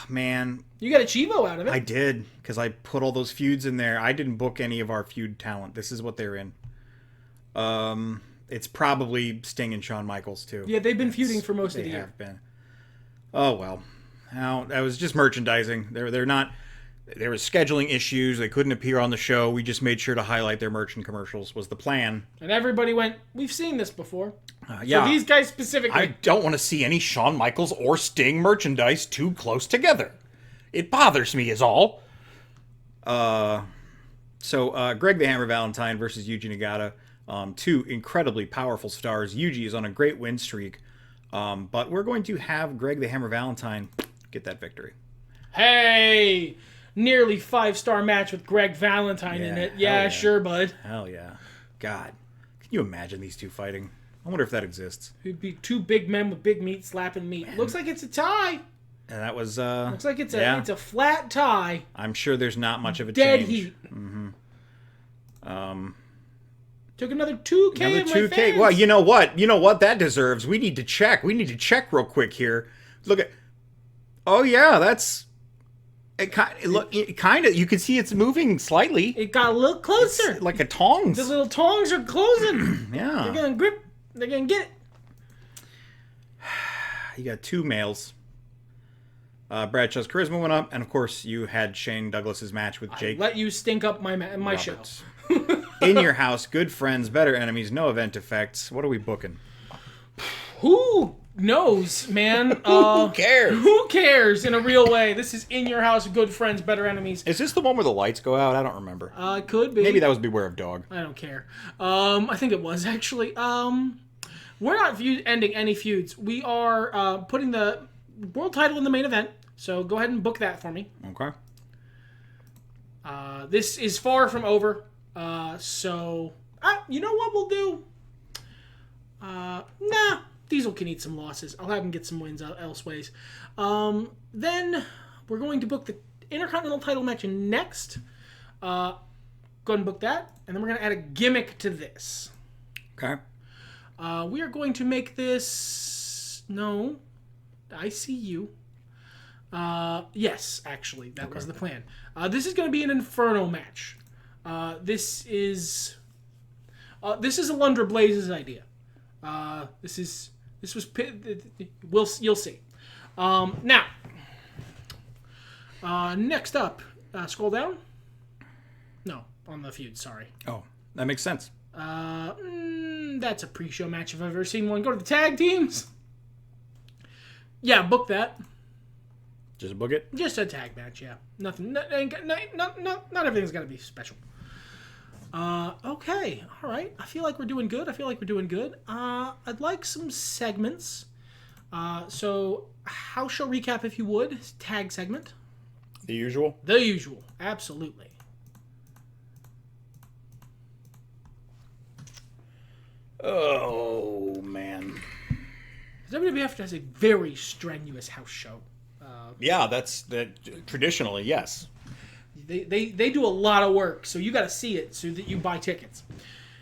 Man. You got a Chivo out of it. I did, because I put all those feuds in there. I didn't book any of our feud talent. This is what they're in. It's probably Sting and Shawn Michaels, too. Yeah, they've been feuding for most of the year. They have been. Oh, well. Now, that was just merchandising. They're not... There was scheduling issues. They couldn't appear on the show. We just made sure to highlight their merch and commercials was the plan. And everybody went, we've seen this before. Yeah. So these guys specifically. I don't want to see any Shawn Michaels or Sting merchandise too close together. It bothers me is all. So Greg the Hammer Valentine versus Yuji Nagata. Two incredibly powerful stars. Yuji is on a great win streak. But we're going to have Greg the Hammer Valentine get that victory. Hey! Nearly 5-star match with Greg Valentine in it. Yeah, sure, bud. Hell yeah. God. Can you imagine these two fighting? I wonder if that exists. It'd be two big men with big meat slapping meat. Looks like it's a tie. And that was... Looks like it's a flat tie. I'm sure there's not much of a Dead change. heat. Took another 2K Another of my 2K. fans. Well, you know what? You know what that deserves? We need to check. We need to check real quick here. Look at... Oh, yeah, that's... It kind of, you can see it's moving slightly. It got a little closer. It's like a tongs. The little tongs are closing. Yeah. They're going to grip. They're going to get it. You got two males. Bradshaw's charisma went up, and of course you had Shane Douglas's match with Jake. Let you stink up my show. In Your House, good friends, better enemies, no event effects. What are we booking? Who knows, man? Who cares? Who cares in a real way? This is In Your House, good friends, better enemies. Is this the one where the lights go out? I don't remember. It could be. Maybe that was Beware of Dog. I don't care. I think it was actually. We're not ending any feuds. We are putting the world title in the main event. So go ahead and book that for me. Okay. This is far from over. So you know what we'll do? Nah. Diesel can eat some losses. I'll have him get some wins elsewise. Then we're going to book the Intercontinental title match next. Go ahead and book that. And then we're going to add a gimmick to this. Okay. We are going to make this... No. I see you. Yes, actually. That was the plan. This is going to be an Inferno match. This is a Lundra Blaze's idea. You'll see. Now, next up, scroll down. No, on the feud. Sorry. Oh, that makes sense. That's a pre-show match if I've ever seen one. Go to the tag teams. Yeah, book that. Just book it. Just a tag match. Yeah, nothing. Not everything's got to be special. Okay. All right. I feel like we're doing good. I'd like some segments. So, house show recap, if you would. Tag segment. The usual? The usual. Absolutely. Oh, man. WWF has a very strenuous house show. Yeah, that's traditionally, yes. They do a lot of work, so you got to see it so that you buy tickets.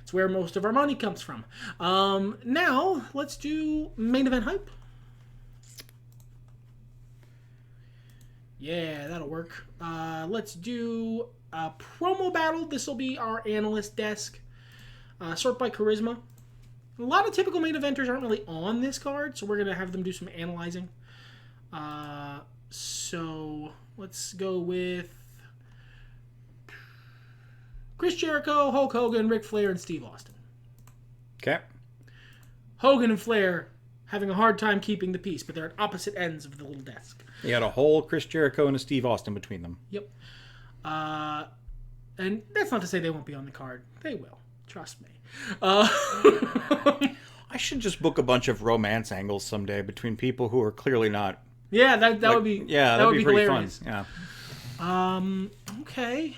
It's where most of our money comes from. Now, let's do main event hype. Yeah, that'll work. Let's do a promo battle. This will be our analyst desk. Sort by charisma. A lot of typical main eventers aren't really on this card, so we're going to have them do some analyzing. So let's go with Chris Jericho, Hulk Hogan, Ric Flair, and Steve Austin. Okay. Hogan and Flair having a hard time keeping the peace, but they're at opposite ends of the little desk. You had a whole Chris Jericho and a Steve Austin between them. Yep. And that's not to say they won't be on the card. They will. Trust me. I should just book a bunch of romance angles someday between people who are clearly not. Yeah, that would be. Yeah, that'd be pretty hilarious. fun. Yeah. Okay.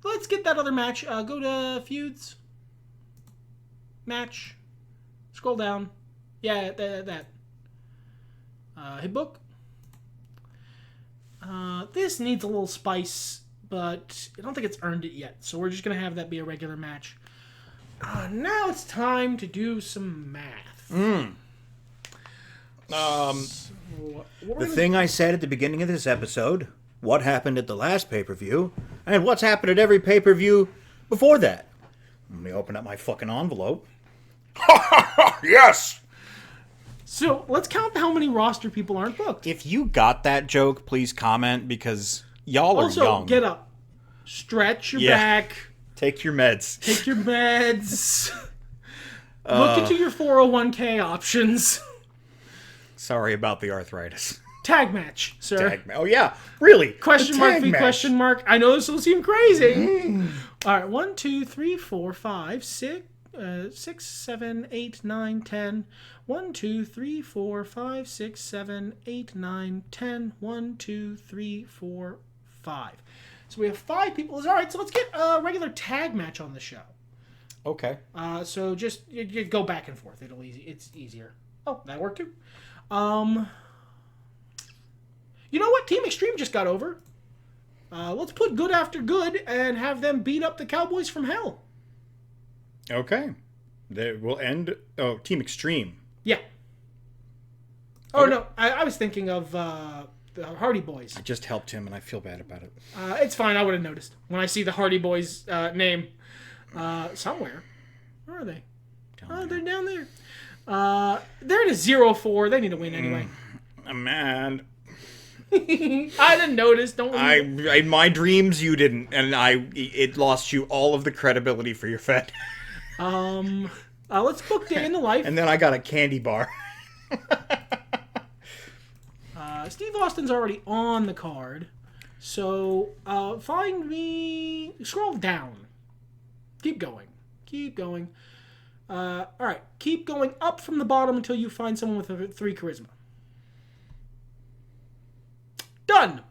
Let's get that other match. Go to feuds. Match. Scroll down. Yeah, that. Hit book. This needs a little spice, but I don't think it's earned it yet. So we're just gonna have that be a regular match. Now it's time to do some math. The thing I said at the beginning of this episode, what happened at the last pay-per-view, and what's happened at every pay-per-view before that. Let me open up my fucking envelope. Yes! So let's count how many roster people aren't booked. If you got that joke, please comment, because y'all are Also, young. get up. Stretch your Yeah. back. Take your meds. Take your meds. Look into your 401k options. Sorry about the arthritis. Tag match, sir. Oh, yeah. Really? Question A mark tag v match. question mark. I know this will seem crazy. All right, 1, 2, 3, 4, 5, 6, 7, 8, 9, 10. 1, 2, 3, 4, 5, 6, 7, 8, 9, 10. 1, 2, 3, 4, 5. So we have 5 people. All right, so let's get a regular tag match on the show. Okay. So just you go back and forth. It's easier. Oh, that worked too. You know what? Team Extreme just got over. Let's put good after good and have them beat up the Cowboys from Hell. Okay. They will end... Oh, Team Extreme. Yeah. Oh, okay. No. I was thinking of the Hardy Boys. I just helped him, and I feel bad about it. It's fine. I would have noticed when I see the Hardy Boys name somewhere. Where are they? They're down there. They're in a 0-4. They need to win anyway. I'm mad. I didn't notice. Don't worry. In my dreams, you didn't, and it lost you all of the credibility for your Fed. Let's book Day in the Life. And then I got a candy bar. Steve Austin's already on the card, so find me. Scroll down. Keep going. All right, keep going up from the bottom until you find someone with a 3 charisma. Done.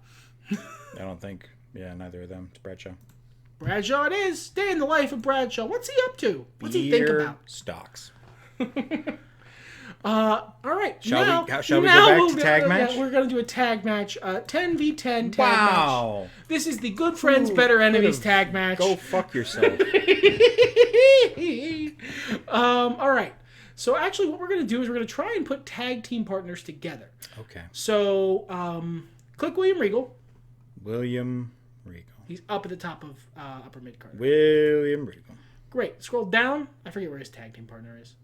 I don't think. Yeah, neither of them. It's Bradshaw. Bradshaw it is. Day in the life of Bradshaw. What's he up to? What's he think about? Stocks. All right. Shall we go back to tag match? Yeah, we're going to do a tag match. 10v10 tag Wow. match. This is the Good Friends, Better Enemies tag match. Go fuck yourself. All right. So actually what we're going to do is we're going to try and put tag team partners together. Okay. So click William Regal. William Regal. He's up at the top of upper mid card. William Regal. Great. Scroll down. I forget where his tag team partner is.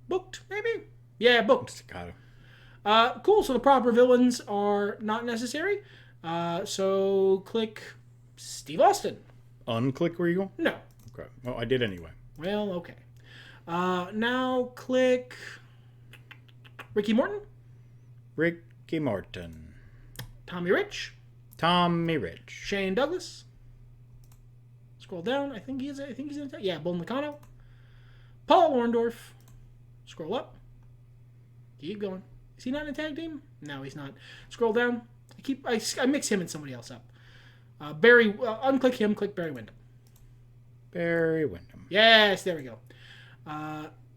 Booked, maybe? Yeah, booked. Staccato. Cool. So the proper villains are not necessary. So click Steve Austin. Unclick Regal? No. Okay. Well, I did anyway. Well, okay. Now click Ricky Morton. Ricky Morton. Tommy Rich. Tommy Rich. Shane Douglas. Scroll down. I think he's in a tag. Yeah, Bull Nakano. Paul Orndorff. Scroll up. Keep going. Is he not in a tag team? No, he's not. Scroll down. I mix him and somebody else up. Unclick him, click Barry Windham. Barry Windham. Yes, there we go.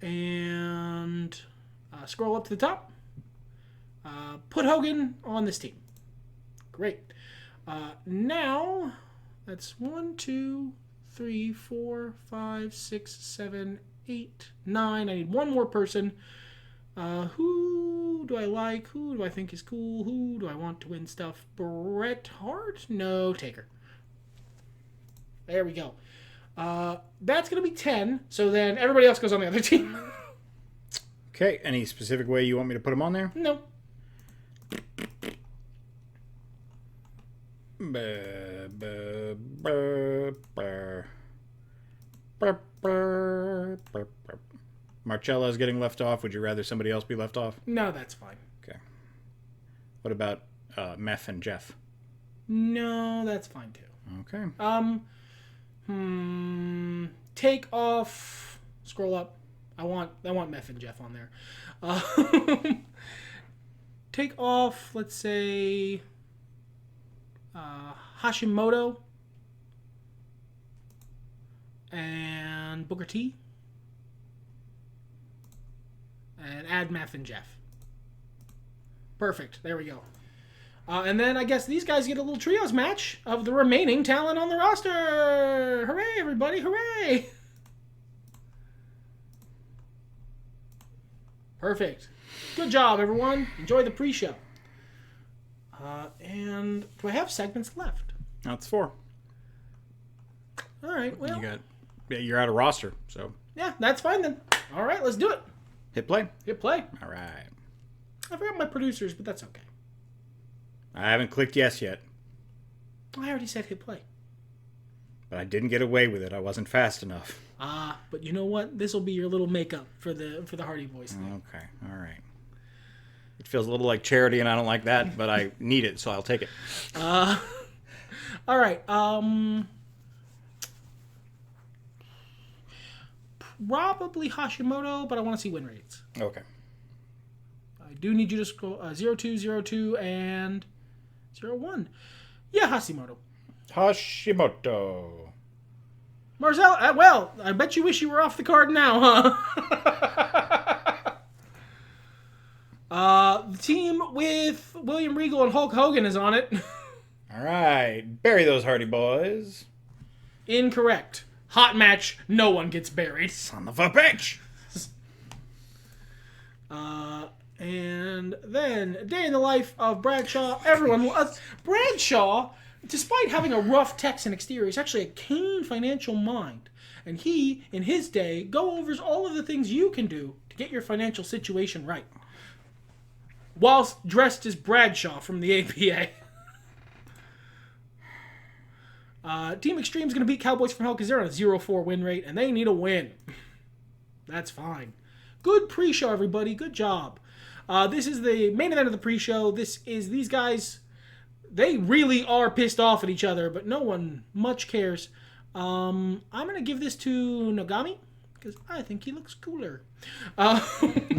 And scroll up to the top. Put Hogan on this team. Great. Now, that's 1, 2, 3, 4, 5, 6, 7, 8, 9. I need one more person. Who do I like? Who do I think is cool? Who do I want to win stuff? Bret Hart? No, Taker. There we go. That's going to be 10. So then everybody else goes on the other team. Okay, any specific way you want me to put them on there? No. Marcella's getting left off. Would you rather somebody else be left off? No, that's fine. Okay. What about Meth and Jeff? No, that's fine too. Okay. Take off. Scroll up. I want Meth and Jeff on there. Take off. Let's say Hashimoto and Booker T. And add Meth and Jeff. Perfect. There we go. And then I guess these guys get a little trios match of the remaining talent on the roster. Hooray, everybody. Hooray. Perfect. Good job, everyone. Enjoy the pre-show. And do I have segments left? That's 4. All right. Well, you're out of roster, so. Yeah, that's fine then. All right, let's do it. Hit play. Hit play. All right. I forgot my producers, but that's okay. I haven't clicked yes yet. I already said hit play. But I didn't get away with it. I wasn't fast enough. But you know what? This will be your little makeup for the Hardy Boys thing. Okay, all right. It feels a little like charity, and I don't like that, but I need it, so I'll take it. All right. Probably Hashimoto, but I want to see win rates. Okay. I do need you to scroll 02, 02, and 01. Yeah, Hashimoto. Hashimoto. Marcel, well, I bet you wish you were off the card now, huh? The team with William Regal and Hulk Hogan is on it. All right. Bury those Hardy Boys. Incorrect. Hot match. No one gets buried. Son of a bitch. And then a day in the life of Bradshaw. Everyone loves Bradshaw. Despite having a rough Texan exterior, is actually a keen financial mind. And he, in his day, go-overs all of the things you can do to get your financial situation right. Whilst dressed as Bradshaw from the APA. Team Extreme's going to beat Cowboys from Hell because they're on a 0-4 win rate, and they need a win. That's fine. Good pre-show, everybody. Good job. This is the main event of the pre-show. These guys... They really are pissed off at each other, but no one much cares. I'm going to give this to Nogami, because I think he looks cooler.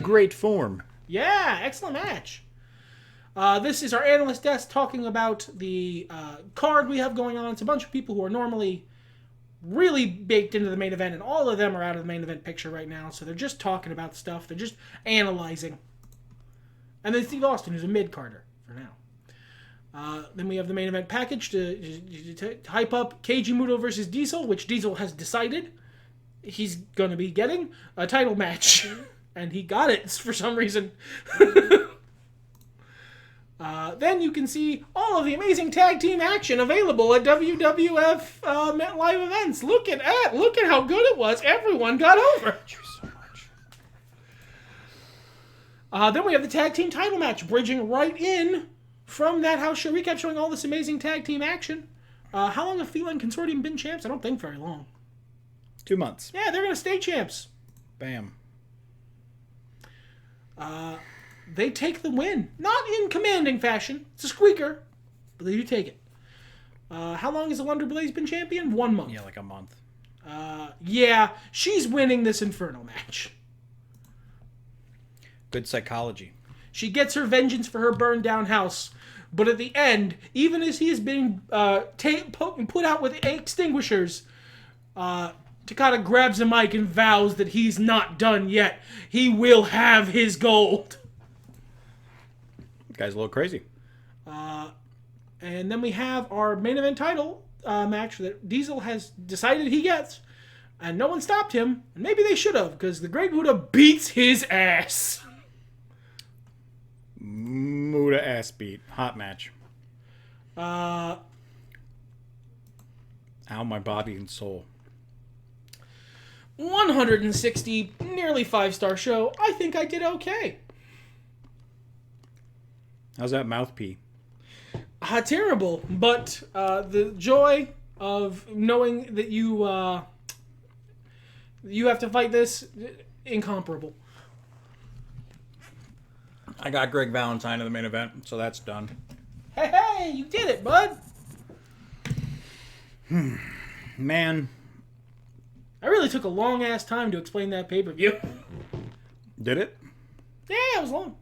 Great form. Yeah, excellent match. This is our analyst desk talking about the card we have going on. It's a bunch of people who are normally really baked into the main event, and all of them are out of the main event picture right now, so they're just talking about stuff. They're just analyzing. And then Steve Austin, who's a mid-carder for now. Then we have the main event package to hype up Keiji Muto versus Diesel, which Diesel has decided he's going to be getting a title match. And he got it for some reason. Then you can see all of the amazing tag team action available at WWF live events. Look at how good it was. Everyone got over. Thank you so much. Then we have the tag team title match, bridging right in from that house show. We kept showing all this amazing tag team action. How long have Feline Consortium been champs? I don't think very long. 2 months. Yeah, they're going to stay champs. Bam. They take the win. Not in commanding fashion. It's a squeaker, but they do take it. How long has Alundra Blaze been champion? 1 month. Yeah, like a month. Yeah, she's winning this Inferno match. Good psychology. She gets her vengeance for her burned down house. But at the end, even as he is being put out with extinguishers, Takada grabs the mic and vows that he's not done yet. He will have his gold. Guy's a little crazy. And then we have our main event title match that Diesel has decided he gets. And no one stopped him. And maybe they should have, because the Great Muta beats his ass. Muta ass beat. Hot match. Ow, my body and soul. 160, nearly 5-star show. I think I did okay. How's that mouth pee? Terrible, but the joy of knowing that you have to fight this, incomparable. I got Greg Valentine in the main event, so that's done. Hey, you did it, bud. Man. I really took a long-ass time to explain that pay-per-view. Did it? Yeah, it was long.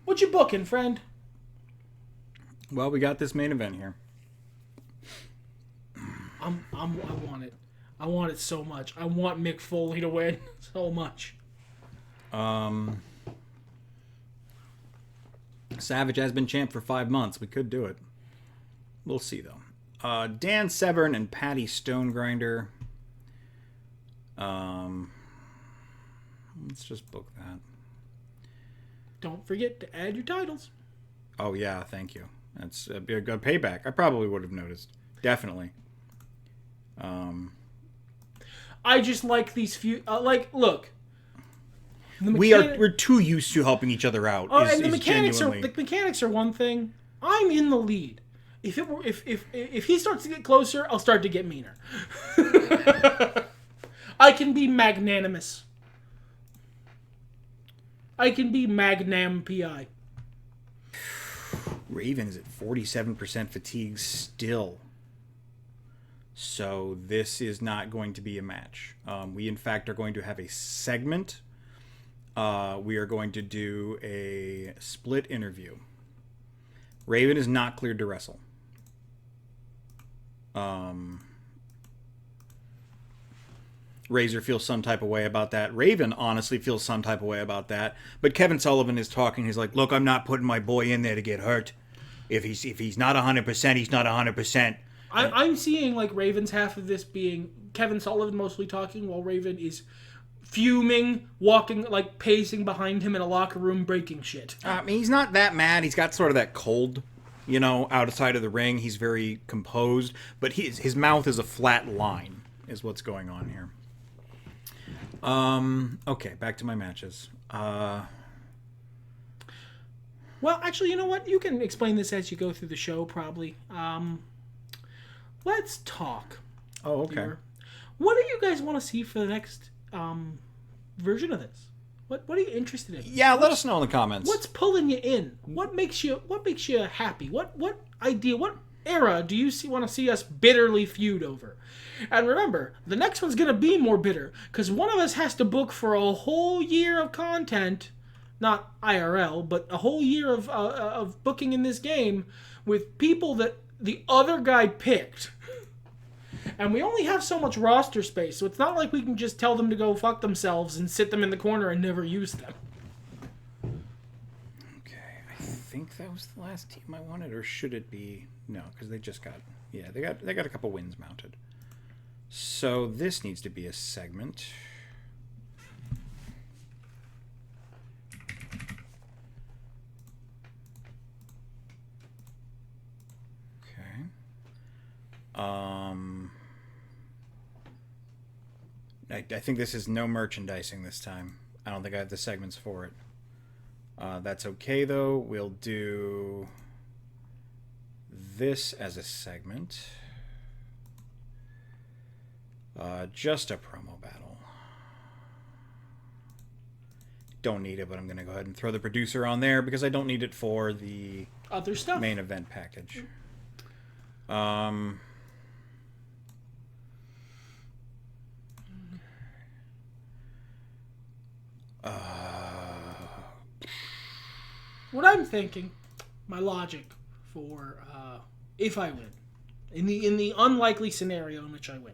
What you booking, friend? Well, we got this main event here. I want it. I want it so much. I want Mick Foley to win so much. Savage has been champ for 5 months. We could do it. We'll see, though. Dan Severn and Patty Stonegrinder. Let's just book that. Don't forget to add your titles. Oh, yeah, thank you. That's a good payback. I probably would have noticed. Definitely. I just like these few... look. We're too used to helping each other out. And the mechanics are one thing. I'm in the lead. If he starts to get closer, I'll start to get meaner. I can be magnanimous. I can be Magnam PI. Raven is at 47% fatigue still. So this is not going to be a match. We, in fact, are going to have a segment. We are going to do a split interview. Raven is not cleared to wrestle. Razor feels some type of way about that. Raven honestly feels some type of way about that. But Kevin Sullivan is talking. He's like, look, I'm not putting my boy in there to get hurt. If he's not 100%, he's not 100%. I'm seeing like Raven's half of this being Kevin Sullivan mostly talking while Raven is fuming, walking, like pacing behind him in a locker room, breaking shit. I mean, he's not that mad. He's got sort of that cold, outside of the ring. He's very composed. But his mouth is a flat line, is what's going on here. Okay, back to my matches. Well, actually, you know what? You can explain this as you go through the show, probably. Let's talk. Oh, okay. Here. What do you guys want to see for the next version of this? What are you interested in? Yeah, let us know in the comments. What's pulling you in? What makes you happy? What idea? What era do you want to see us bitterly feud over? And remember, the next one's going to be more bitter, because one of us has to book for a whole year of content, not IRL, but a whole year of booking in this game with people that the other guy picked. And we only have so much roster space, so it's not like we can just tell them to go fuck themselves and sit them in the corner and never use them. Okay, I think that was the last team I wanted, or should it be? No, because they just got... Yeah, they got a couple wins mounted. So this needs to be a segment. Okay. I think this is no merchandising this time. I don't think I have the segments for it. That's okay, though. We'll do this as a segment. Just a promo battle. Don't need it, but I'm going to go ahead and throw the producer on there because I don't need it for the other stuff. Main event package. Um, What I'm thinking, my logic for if I win, in the unlikely scenario in which I win,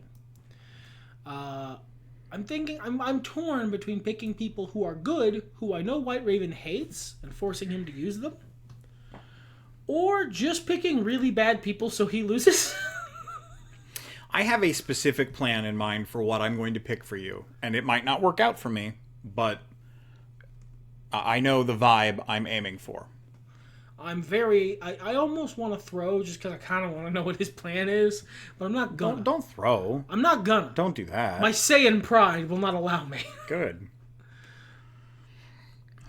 I'm thinking I'm torn between picking people who are good, who I know White Raven hates, and forcing him to use them, or just picking really bad people so he loses. I have a specific plan in mind for what I'm going to pick for you, and it might not work out for me, but I know the vibe I'm aiming for. I almost want to throw just because I kind of want to know what his plan is, but I'm not gonna. Don't throw. I'm not gonna. Don't do that. My Saiyan pride will not allow me. Good.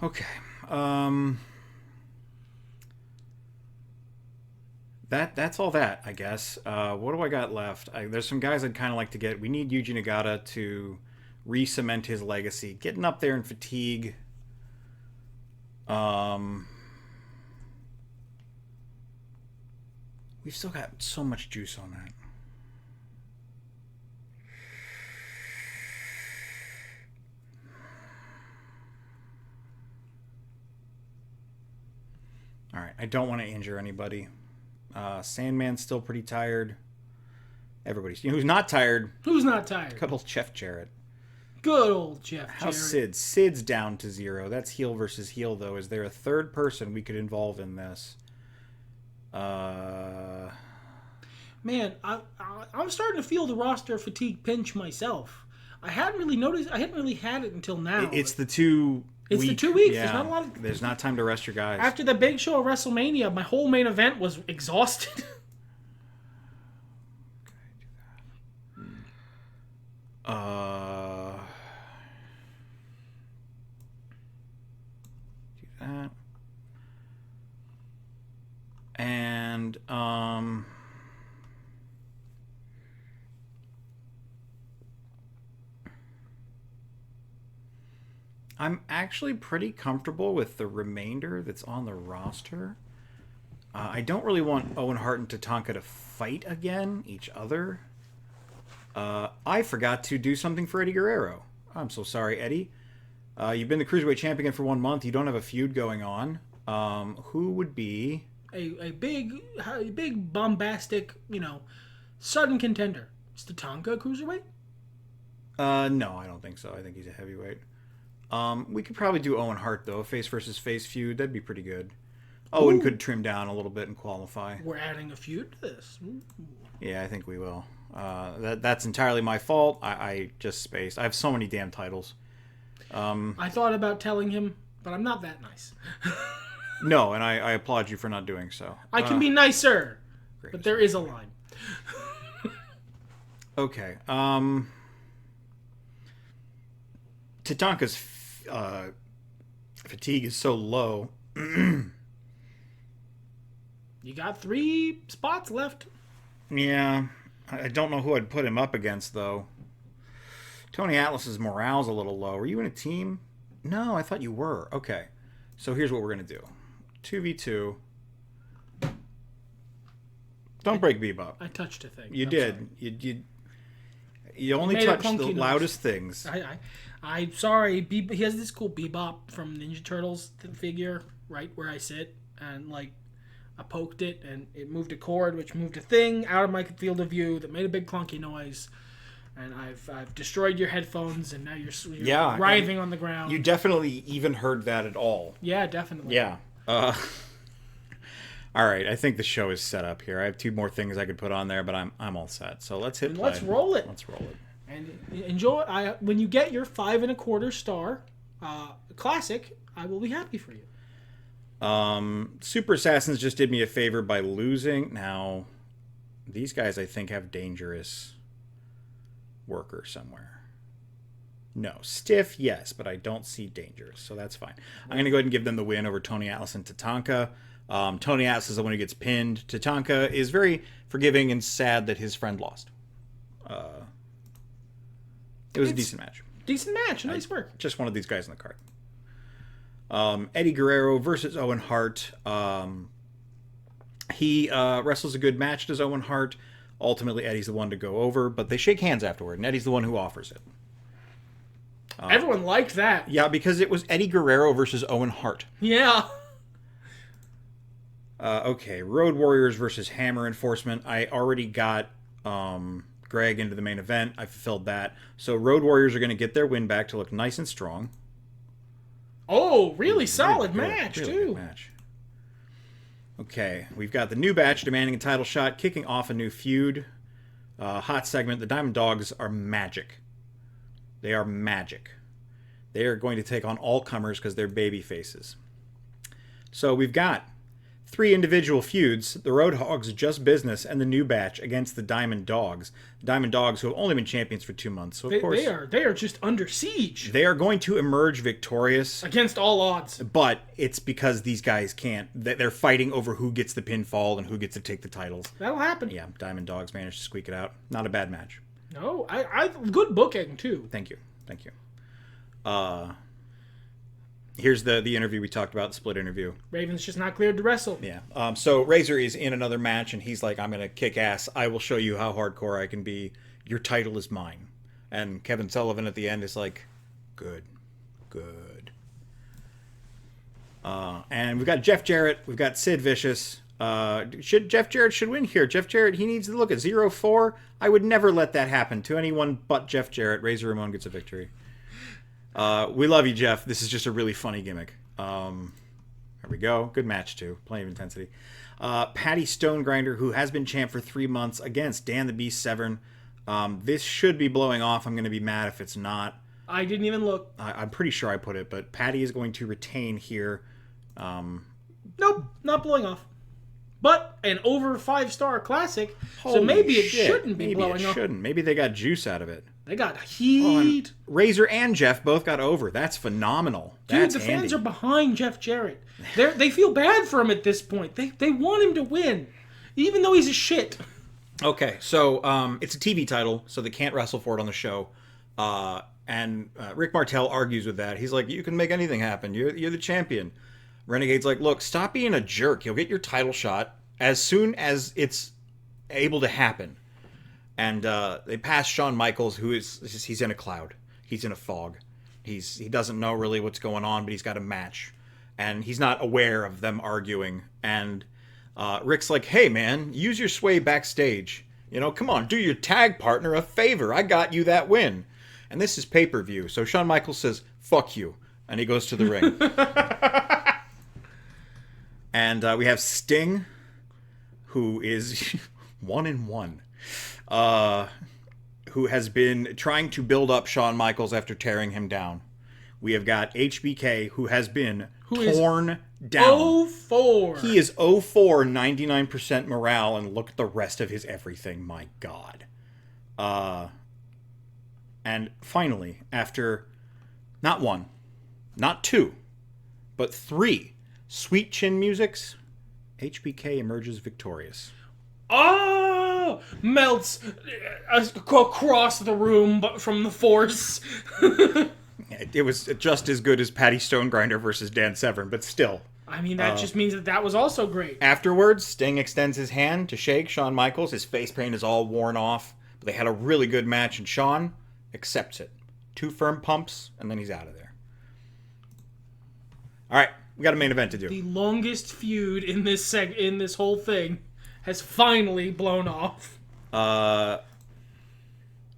Okay. That's all that, I guess. What do I got left? There's some guys I'd kind of like to get. We need Yuji Nagata to re-cement his legacy. Getting up there in fatigue. We've still got so much juice on that. All right, I don't want to injure anybody. Sandman's still pretty tired. Everybody's... You know who's not tired? Who's not tired? Good old Jeff Jarrett. Good old Jeff Jarrett. How's Sid? Sid's down to 0. That's heel versus heel, though. Is there a third person we could involve in this? Man, I'm starting to feel the roster fatigue pinch myself. I hadn't really noticed. I hadn't really had it until now. It's the 2 It's week, the 2 weeks. Yeah, There's not a lot of... There's not time to rest your guys. After the big show of WrestleMania, my whole main event was exhausted. Do that. And I'm actually pretty comfortable with the remainder that's on the roster. I don't really want Owen Hart and Tatanka to fight again, each other. I forgot to do something for Eddie Guerrero. I'm so sorry, Eddie. You've been the Cruiserweight Champion for 1 month. You don't have a feud going on. Who would be... A big bombastic, sudden contender. Is Tatanka a cruiserweight? No, I don't think so. I think he's a heavyweight. We could probably do Owen Hart, though. Face versus face feud. That'd be pretty good. Owen could trim down a little bit and qualify. We're adding a feud to this. Ooh. Yeah, I think we will. That's entirely my fault. I just spaced. I have so many damn titles. I thought about telling him, but I'm not that nice. No, and I applaud you for not doing so. I can be nicer, but there is a line. Okay. Tatanka's fatigue is so low. You got 3 spots left. Yeah. I don't know who I'd put him up against, though. Tony Atlas's morale's a little low. Were you in a team? No, I thought you were. Okay. So here's what we're going to do. 2v2. Don't break Bebop. I touched a thing. You did. Sorry. You only touched the loudest things. I'm sorry. He has this cool Bebop from Ninja Turtles figure right where I sit, and I poked it, and it moved a cord, which moved a thing out of my field of view that made a big clunky noise. And I've destroyed your headphones, and now you're writhing on the ground. You definitely even heard that at all. Yeah, definitely. Yeah. All right, I think the show is set up here. I have 2 more things I could put on there, but I'm all set. So let's hit play. Let's roll it. Let's roll it. And enjoy. When you get your 5 1/4 star classic, I will be happy for you. Super Assassins just did me a favor by losing. Now, these guys I think have dangerous worker somewhere. No. Stiff, yes, but I don't see dangerous, so that's fine. I'm going to go ahead and give them the win over Tony Atlas and Tatanka. Tony Atlas is the one who gets pinned. Tatanka is very forgiving and sad that his friend lost. It was a decent match. Decent match. Nice work. Just one of these guys in the card. Eddie Guerrero versus Owen Hart. He wrestles a good match, does Owen Hart. Ultimately, Eddie's the one to go over, but they shake hands afterward, and Eddie's the one who offers it. Everyone liked that. Yeah, because it was Eddie Guerrero versus Owen Hart. Yeah. Okay, Road Warriors versus Hammer Enforcement. I already got Greg into the main event. I fulfilled that. So Road Warriors are going to get their win back to look nice and strong. Oh, really solid match, really too. Good match. Okay, we've got the new batch demanding a title shot, kicking off a new feud. Hot segment. The Diamond Dogs are magic. They are magic. They are going to take on all comers because they're baby faces. So we've got 3 individual feuds, the Road Hogs Just Business and the new batch against the Diamond Dogs. The Diamond Dogs who have only been champions for 2 months. So of course they are just under siege. They are going to emerge victorious. Against all odds. But it's because these guys can't. They're fighting over who gets the pinfall and who gets to take the titles. That'll happen. Yeah, Diamond Dogs managed to squeak it out. Not a bad match. No, I good booking too. Thank you. Here's the interview we talked about, the split interview. Raven's just not cleared to wrestle. Yeah. So Razor is in another match, and he's like, I'm going to kick ass. I will show you how hardcore I can be. Your title is mine. And Kevin Sullivan at the end is like, good. And we've got Jeff Jarrett. We've got Sid Vicious. Jeff Jarrett should win here. Jeff Jarrett, he needs to look at 0-4. I would never let that happen to anyone but Jeff Jarrett. Razor Ramon gets a victory. We love you, Jeff. This is just a really funny gimmick. There we go. Good match, too. Plenty of intensity. Patty Stonegrinder, who has been champ for 3 months, against Dan the Beast Severn. This should be blowing off. I'm going to be mad if it's not. I didn't even look. I'm pretty sure I put it, but Patty is going to retain here. Nope, not blowing off. But an over 5-star classic, so maybe it shouldn't be blowing off. Maybe they got juice out of it. They got heat. Razor and Jeff both got over. That's phenomenal. Dude, the fans are behind Jeff Jarrett. They feel bad for him at this point. They want him to win, even though he's a shit. Okay, so it's a TV title, so they can't wrestle for it on the show. And Rick Martel argues with that. He's like, you can make anything happen. You're the champion. Renegade's like, look, stop being a jerk. You'll get your title shot as soon as it's able to happen. And they pass Shawn Michaels, who he's in a cloud. He's in a fog. He doesn't know really what's going on, but he's got a match. And he's not aware of them arguing. And Rick's like, hey, man, use your sway backstage. Come on, do your tag partner a favor. I got you that win. And this is pay-per-view. So Shawn Michaels says, fuck you. And he goes to the ring. And we have Sting, who is 1-1. Who has been trying to build up Shawn Michaels after tearing him down. We have got HBK, who has been torn down. 0-4. He is 0-4, 99% morale, and look at the rest of his everything. My God. And finally, after not 1, not 2, but 3 sweet chin musics, HBK emerges victorious. Oh! Melts across the room but from the force. It was just as good as Patty Stonegrinder versus Dan Severn, but still. I mean, that just means that was also great. Afterwards, Sting extends his hand to shake Shawn Michaels. His face paint is all worn off. But they had a really good match, and Shawn accepts it. 2 firm pumps, and then he's out of there. All right, we got a main event to do. The longest feud in this whole thing has finally blown off. We've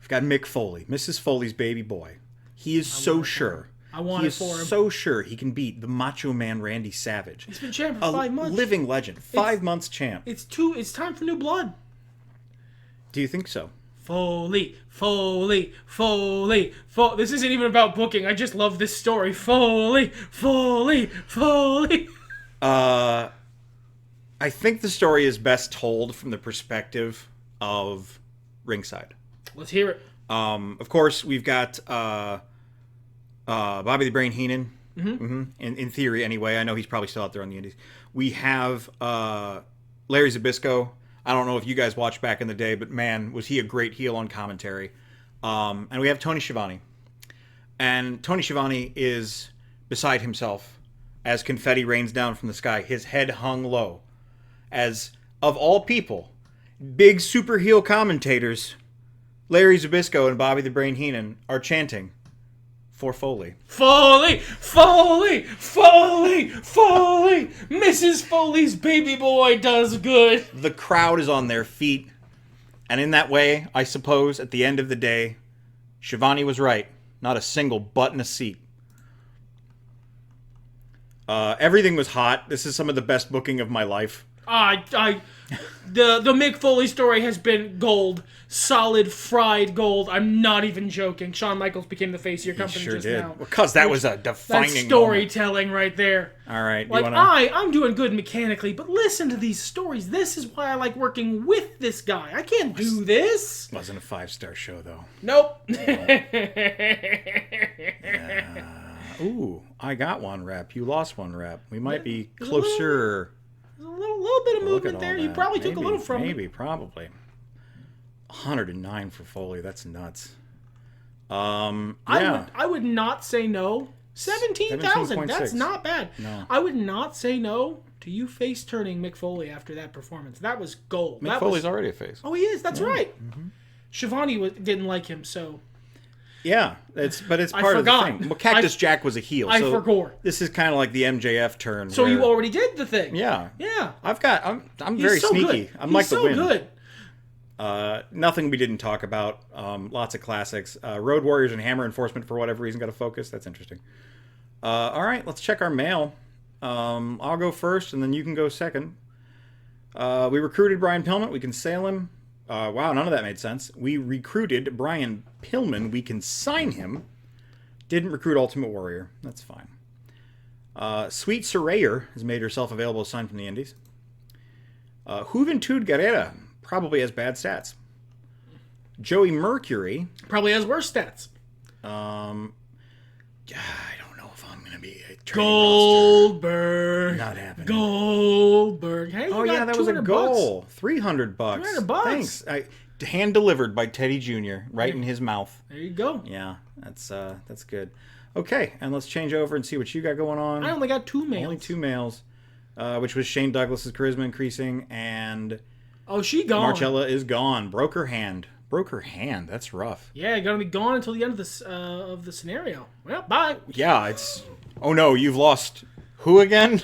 got Mick Foley, Mrs. Foley's baby boy. He is so sure. I want it for him. He is so sure he can beat the Macho Man Randy Savage. He's been champ for 5 months. A living legend. 5 months champ. It's time for new blood. Do you think so? Foley. This isn't even about booking. I just love this story. Foley. I think the story is best told from the perspective of ringside. Let's hear it. Of course, we've got Bobby the Brain Heenan. Mm-hmm. In theory, anyway. I know he's probably still out there on the indies. We have Larry Zbyszko. I don't know if you guys watched back in the day, but man, was he a great heel on commentary. And we have Tony Schiavone. And Tony Schiavone is beside himself as confetti rains down from the sky, his head hung low, as of all people, big super heel commentators, Larry Zbyszko and Bobby the Brain Heenan, are chanting for Foley. Foley! Foley! Foley! Foley! Mrs. Foley's baby boy does good. The crowd is on their feet, and in that way, I suppose, at the end of the day, Shivani was right. Not a single butt in a seat. Everything was hot. This is some of the best booking of my life. The Mick Foley story has been gold. Solid fried gold. I'm not even joking. Shawn Michaels became the face of your company Sure just did. now. Because that was a defining That's storytelling right there. All right. Like, I'm doing good mechanically, but listen to these stories. This is why I like working with this guy. I can't do this. Wasn't a 5-star show, though. Nope. Ooh, I got one rep. You lost one rep. We might be closer. There's a little bit of Look at movement all there. You that. probably took a little from me. Maybe, probably. 109 for Foley. That's nuts. Yeah. I would not say no. 17,000. That's 17.6. not bad. No. I would not say no to you face turning Mick Foley after that performance. That was gold. Mick Foley's already a face. Oh, he is. That's right. Mm-hmm. Shivani didn't like him, so. Yeah, it's part of the thing. Well, Cactus Jack was a heel. I so forgot. This is kind of like the MJF turn. So you already did the thing. Yeah. Yeah. I'm very so sneaky. Good. I'm He's like the so wind. Good. Nothing we didn't talk about. Lots of classics. Road Warriors and Hammer Enforcement, for whatever reason, got a focus. That's interesting. All right, let's check our mail. I'll go first, and then you can go second. We recruited Brian Pillman. We can sail him. Wow, none of that made sense. We recruited Brian Pillman. We can sign him. Didn't recruit Ultimate Warrior. That's fine. Sweet Sarayer has made herself available to sign from the Indies. Juventud Guerrera probably has bad stats. Joey Mercury Probably has worse stats. I don't know if I'm going to be a training Goldberg. roster. Not happening. Goldberg. Hey, Oh yeah, that was a goal. Bucks. $300. $300. Thanks. Hand delivered by Teddy Jr. right in his mouth. There you go. Yeah, that's good. Okay, and let's change over and see what you got going on. I only got 2 mails. Only 2 males, which was Shane Douglas's charisma increasing, and she gone. Marcella is gone. Broke her hand. That's rough. Yeah, gonna be gone until the end of the scenario. Well, bye. Yeah, it's. Oh no, you've lost. Who again?